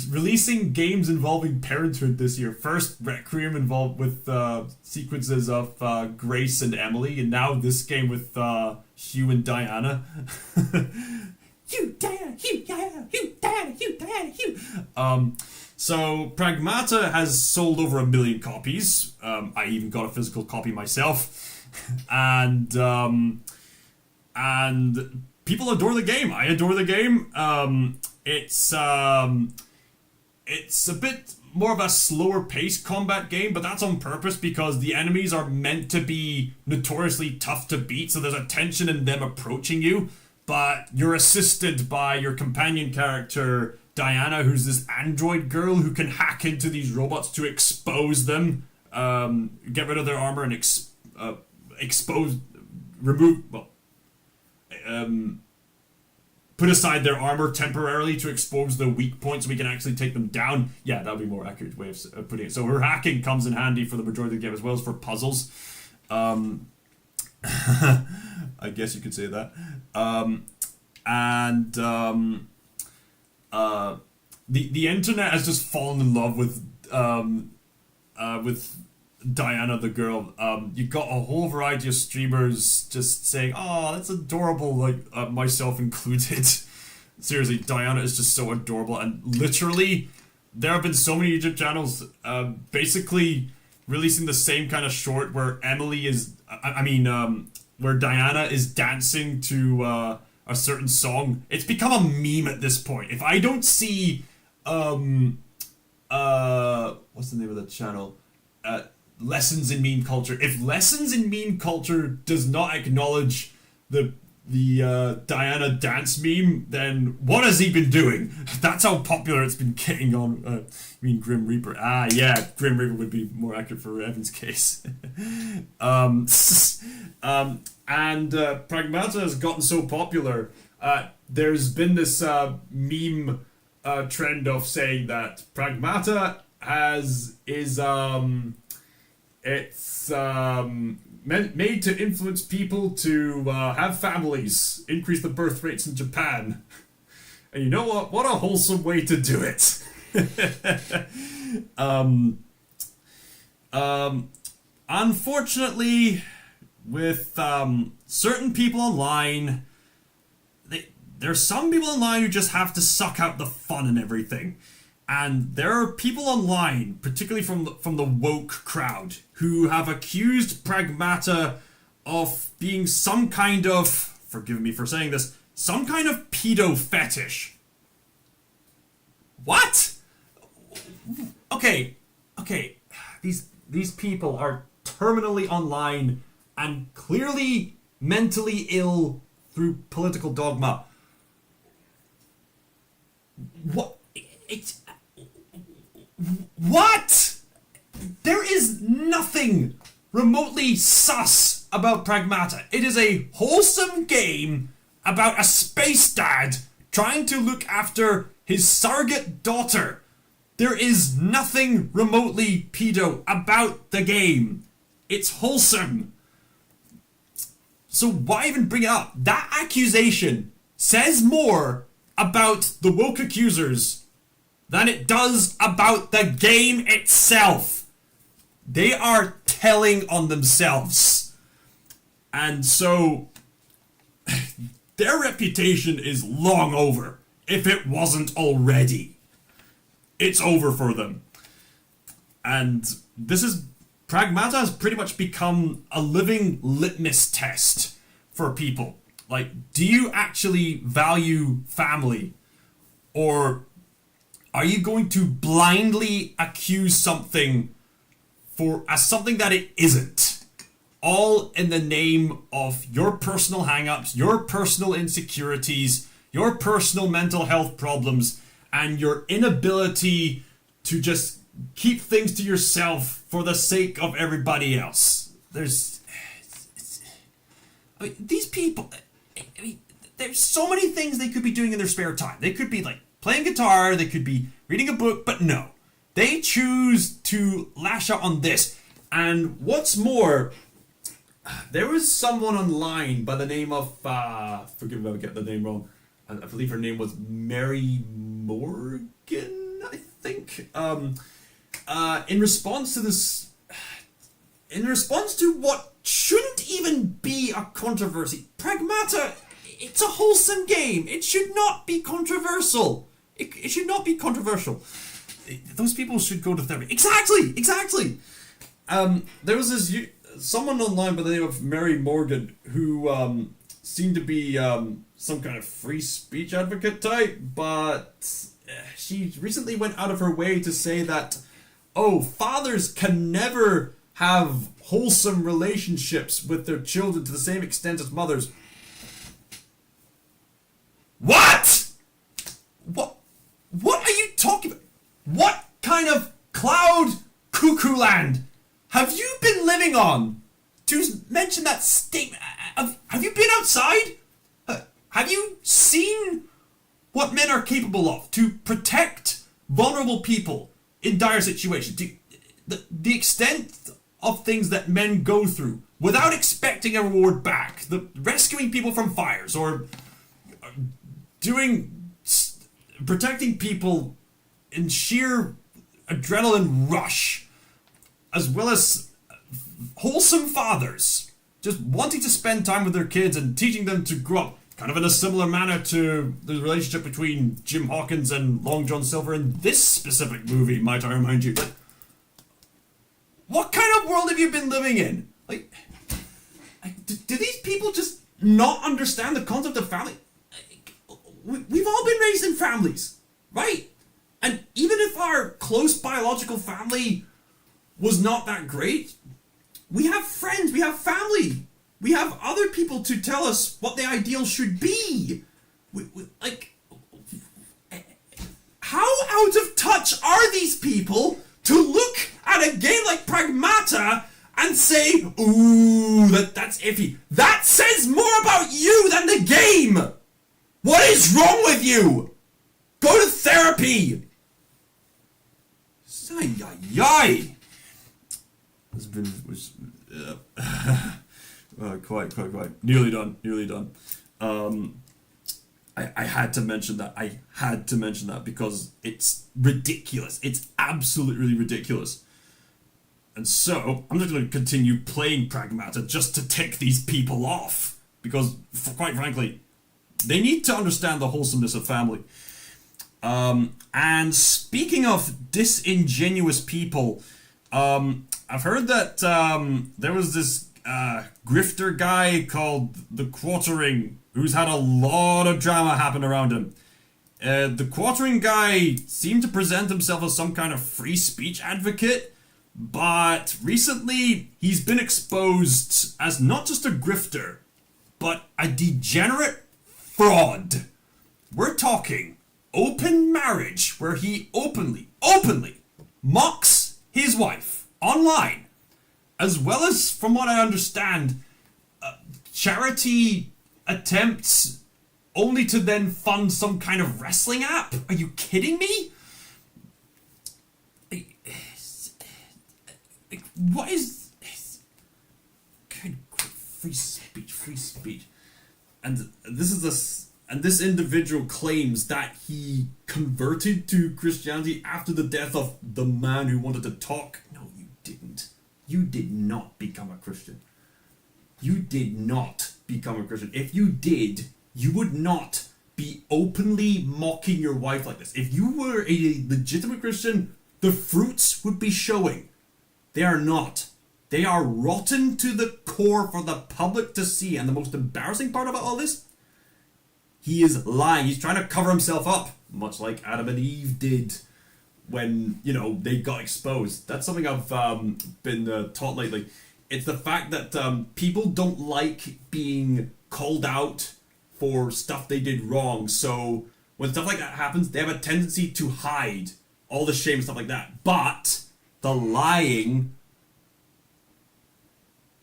releasing games involving parenthood this year. First, Requiem involved with sequences of Grace and Emily, and now this game with Hugh and Diana. Hugh, Diana, Hugh, Diana, Hugh, Diana, Hugh, Diana, Hugh. So Pragmata has sold over 1 million copies. I even got a physical copy myself, and people adore the game. I adore the game. It's a bit more of a slower paced combat game, but that's on purpose because the enemies are meant to be notoriously tough to beat, so there's a tension in them approaching you, but you're assisted by your companion character, Diana, who's this android girl who can hack into these robots to expose them, get rid of their armor and put aside their armor temporarily to expose the weak points so we can actually take them down. Yeah, that would be a more accurate way of putting it. So her hacking comes in handy for the majority of the game as well as for puzzles. I guess you could say that. The internet has just fallen in love with Diana the girl. You got a whole variety of streamers just saying, "Oh, that's adorable," like myself included. Seriously, Diana is just so adorable, and literally, there have been so many YouTube channels basically releasing the same kind of short where Emily is, where Diana is dancing to a certain song. It's become a meme at this point. If I don't see, what's the name of the channel? Lessons in Meme Culture. If Lessons in Meme Culture does not acknowledge the Diana dance meme, then what has he been doing? That's how popular it's been getting on. Grim Reaper. Yeah, Grim Reaper would be more accurate for Evan's case. And Pragmata has gotten so popular. There's been this meme trend of saying that Pragmata it's made to influence people to have families, increase the birth rates in Japan. And you know what? What a wholesome way to do it. Unfortunately, with certain people online, there's some people online who just have to suck out the fun and everything. And there are people online, particularly from the woke crowd, who have accused Pragmata of being some kind of, forgive me for saying this, some kind of pedo fetish. What? Okay. These people are terminally online and clearly mentally ill through political dogma. What? There is nothing remotely sus about Pragmata. It is a wholesome game about a space dad trying to look after his surrogate daughter. There is nothing remotely pedo about the game. It's wholesome. So why even bring it up? That accusation says more about the woke accusers than it does about the game itself. They are telling on themselves. And so, their reputation is long over, if it wasn't already. It's over for them. And Pragmata has pretty much become a living litmus test for people. Like, do you actually value family? Or are you going to blindly accuse something as something that it isn't? All in the name of your personal hang-ups, your personal insecurities, your personal mental health problems, and your inability to just keep things to yourself for the sake of everybody else. These people, there's so many things they could be doing in their spare time. They could be like playing guitar, they could be reading a book, but no. They choose to lash out on this. And what's more, there was someone online by the name of forgive me if I get the name wrong. I believe her name was Mary Morgan, I think. In response to what shouldn't even be a controversy, Pragmata, it's a wholesome game. It should not be controversial. It should not be controversial. Those people should go to therapy. Exactly. There was someone online by the name of Mary Morgan who seemed to be some kind of free speech advocate type, but she recently went out of her way to say that, fathers can never have wholesome relationships with their children to the same extent as mothers. What? What are you talking about? What kind of cloud cuckoo land have you been living on to mention that statement? Have you been outside? Have you seen what men are capable of to protect vulnerable people in dire situations? The extent of things that men go through without expecting a reward back. Rescuing people from fires or protecting people in sheer adrenaline rush, as well as wholesome fathers just wanting to spend time with their kids and teaching them to grow up kind of in a similar manner to the relationship between Jim Hawkins and Long John Silver in this specific movie, might I remind you. What kind of world have you been living in? Do these people just not understand the concept of family? We've all been raised in families, right? And even if our close biological family was not that great, we have friends, we have family, we have other people to tell us what the ideal should be. How out of touch are these people to look at a game like Pragmata and say, ooh, that's iffy? That says more about you than the game! What is wrong with you? Go to therapy! Yay! It's been quite. Nearly done. I had to mention that because it's ridiculous. It's absolutely ridiculous. And so, I'm just going to continue playing Pragmata just to tick these people off. Because, quite frankly, they need to understand the wholesomeness of family. And speaking of disingenuous people, I've heard that there was this grifter guy called the Quatering who's had a lot of drama happen around him. The Quatering guy seemed to present himself as some kind of free speech advocate, but recently he's been exposed as not just a grifter, but a degenerate fraud. We're talking open marriage, where he openly mocks his wife online, as well as, from what I understand, charity attempts only to then fund some kind of wrestling app. Are you kidding me? What is good free speech? And this individual claims that he converted to Christianity after the death of the man who wanted to talk. No, you didn't. You did not become a Christian. You did not become a Christian. If you did, you would not be openly mocking your wife like this. If you were a legitimate Christian, the fruits would be showing. They are not. They are rotten to the core for the public to see. And the most embarrassing part about all this, he is lying. He's trying to cover himself up, much like Adam and Eve did when, they got exposed. That's something I've been taught lately. It's the fact that people don't like being called out for stuff they did wrong. So when stuff like that happens, they have a tendency to hide all the shame and stuff like that. But the lying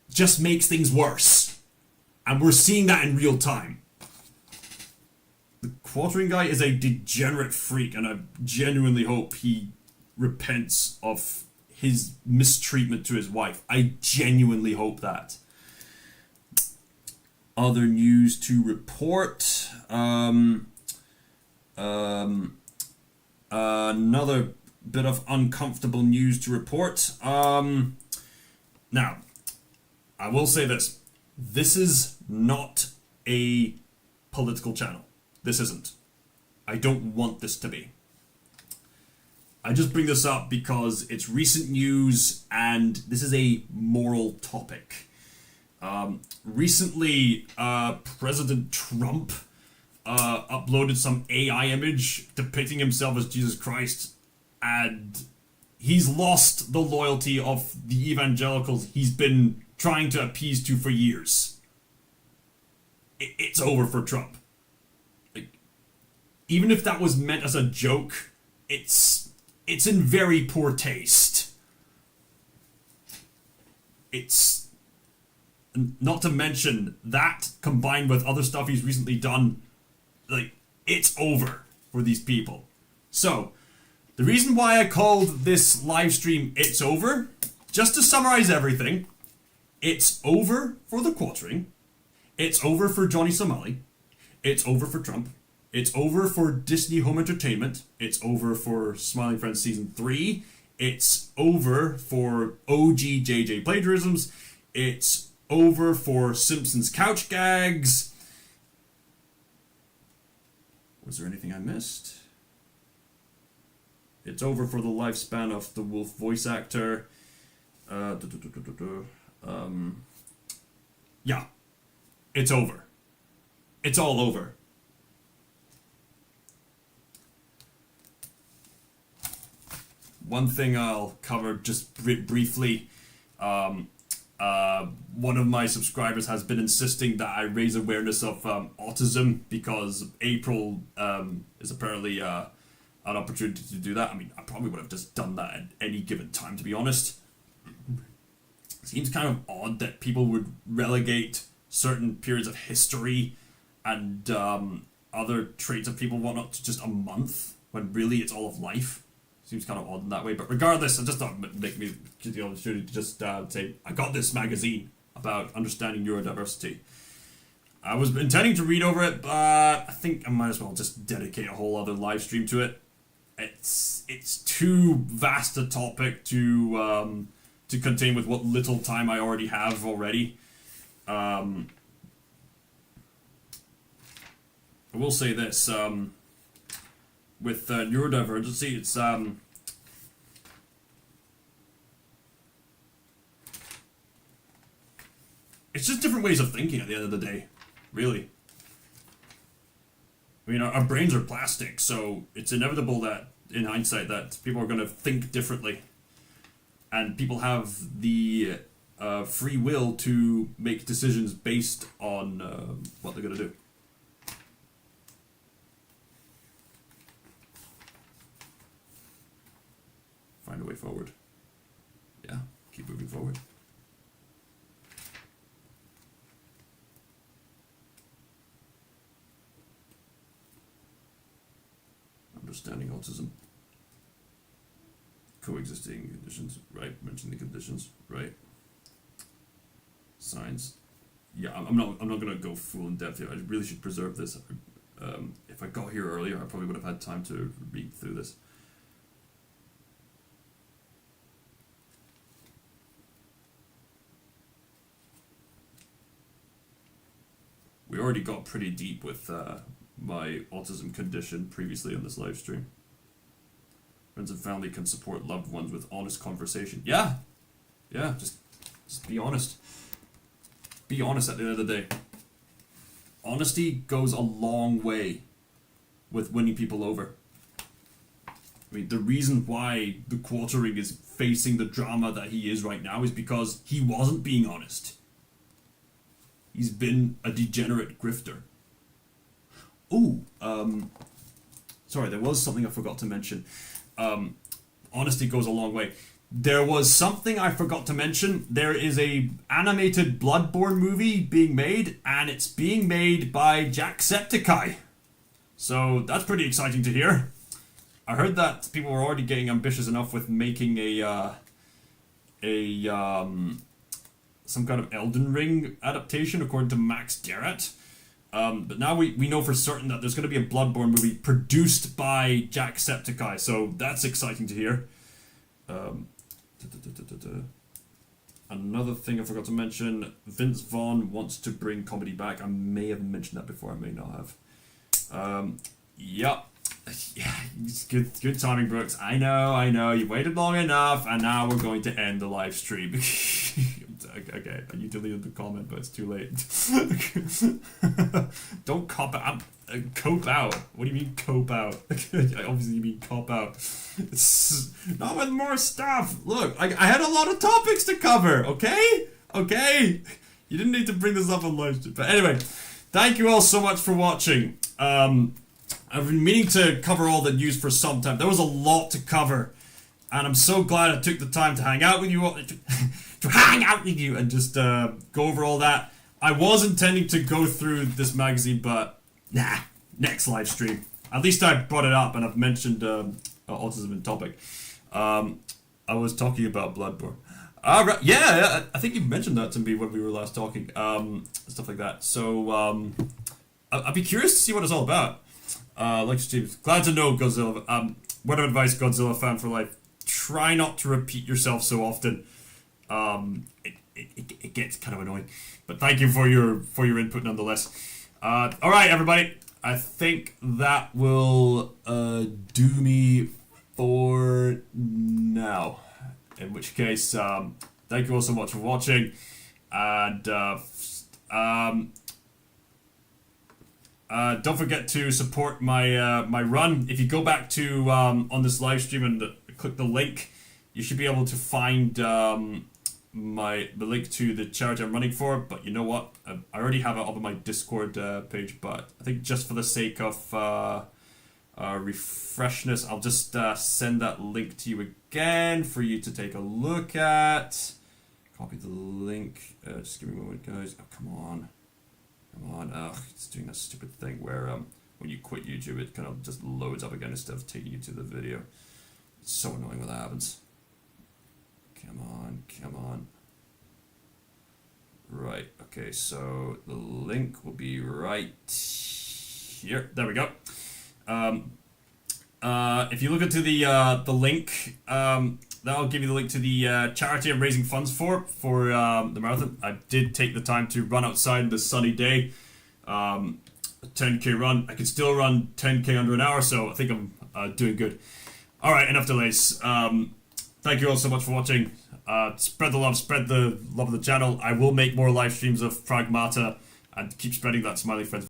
just makes things worse. And we're seeing that in real time. The Quatering guy is a degenerate freak, and I genuinely hope he repents of his mistreatment to his wife. I genuinely hope that. other news to report. Another bit of uncomfortable news to report. Now, I will say this. This is not a political channel. This isn't. I don't want this to be. I just bring this up because it's recent news and this is a moral topic. Recently, President Trump uploaded some AI image depicting himself as Jesus Christ, and he's lost the loyalty of the evangelicals he's been trying to appease to for years. It's over for Trump. Like, even if that was meant as a joke, it's in very poor taste. It's not to mention that combined with other stuff he's recently done, like, it's over for these people. So, the reason why I called this live stream It's Over, just to summarize everything, it's over for the quatering, it's over for Johnny Somali, it's over for Trump, it's over for Disney Home Entertainment, it's over for Smiling Friends Season 3, it's over for OG JJ Plagiarisms, it's over for Simpsons Couch Gags. Was there anything I missed? It's over for the lifespan of the Wolf voice actor. Yeah. It's over. It's all over. One thing I'll cover just briefly. One of my subscribers has been insisting that I raise awareness of autism because April is apparently an opportunity to do that. I mean, I probably would have just done that at any given time, to be honest. Seems kind of odd that people would relegate certain periods of history and other traits of people and whatnot to just a month, when really it's all of life. Seems kind of odd in that way, but regardless, I just thought it'd make me the opportunity to just say, I got this magazine about understanding neurodiversity. I was intending to read over it, but I think I might as well just dedicate a whole other live stream to it. It's too vast a topic to contain with what little time I already have already. I will say this, with neurodivergency, it's just different ways of thinking at the end of the day, really. I mean, our brains are plastic, so it's inevitable that, in hindsight, that people are going to think differently. And people have the free will to make decisions based on what they're going to do. Find a way forward. Yeah, keep moving forward. Understanding autism. Coexisting conditions, right? Mention the conditions, right? Signs. Yeah, I'm not gonna go full in depth here. I really should preserve this. If I got here earlier, I probably would have had time to read through this. We already got pretty deep with my autism condition previously on this live stream. Friends and family can support loved ones with honest conversation. Yeah, just be honest. Be honest at the end of the day. Honesty goes a long way with winning people over. I mean, the reason why the quatering is facing the drama that he is right now is because he wasn't being honest. He's been a degenerate grifter. Ooh, sorry, there was something I forgot to mention. Honesty goes a long way. There was something I forgot to mention. There is a animated Bloodborne movie being made, and it's being made by Jacksepticeye. So that's pretty exciting to hear. I heard that people were already getting ambitious enough with making a some kind of Elden Ring adaptation, according to Max Garrett. But now we know for certain that there's going to be a Bloodborne movie produced by Jacksepticeye, so that's exciting to hear. Another thing I forgot to mention, Vince Vaughn wants to bring comedy back. I may have mentioned that before, I may not have. Yeah, it's good timing, Brooks. I know, you waited long enough, and now we're going to end the live stream. Okay, you deleted the comment, but it's too late. Don't cop out. Cope out. What do you mean cope out? Obviously you mean cop out. It's not with more stuff. Look, I had a lot of topics to cover, okay? Okay? You didn't need to bring this up on live stream. But anyway, thank you all so much for watching. I've been meaning to cover all the news for some time. There was a lot to cover. And I'm so glad I took the time to hang out with you all. To hang out with you and just go over all that. I was intending to go through this magazine, but nah, next live stream. At least I brought it up and I've mentioned autism in topic. I was talking about Bloodborne. Right, yeah, I think you mentioned that to me when we were last talking. Stuff like that. So I'd be curious to see what it's all about. Like Steve, glad to know Godzilla. Word of advice, Godzilla fan for life. Try not to repeat yourself so often. It gets kind of annoying, but thank you for your input nonetheless. All right, everybody. I think that will do me for now. In which case, thank you all so much for watching, and don't forget to support my my run. If you go back to on this live stream and click the link, you should be able to find the link to the charity I'm running for. But you know what? I already have it up on my Discord page. But I think just for the sake of refreshness, I'll just send that link to you again for you to take a look at. Copy the link. Just give me a moment, guys. Oh, come on. Ugh, it's doing that stupid thing where when you quit YouTube, it kind of just loads up again instead of taking you to the video. It's so annoying when that happens. Come on. Right, okay, so the link will be right here. There we go. If you look into the link, that'll give you the link to the charity I'm raising funds for the marathon. I did take the time to run outside this sunny day. A 10k run. I can still run 10k under an hour, so I think I'm doing good. All right, enough delays. Thank you all so much for watching. Spread the love of the channel. I will make more live streams of Pragmata and keep spreading that smiley friends.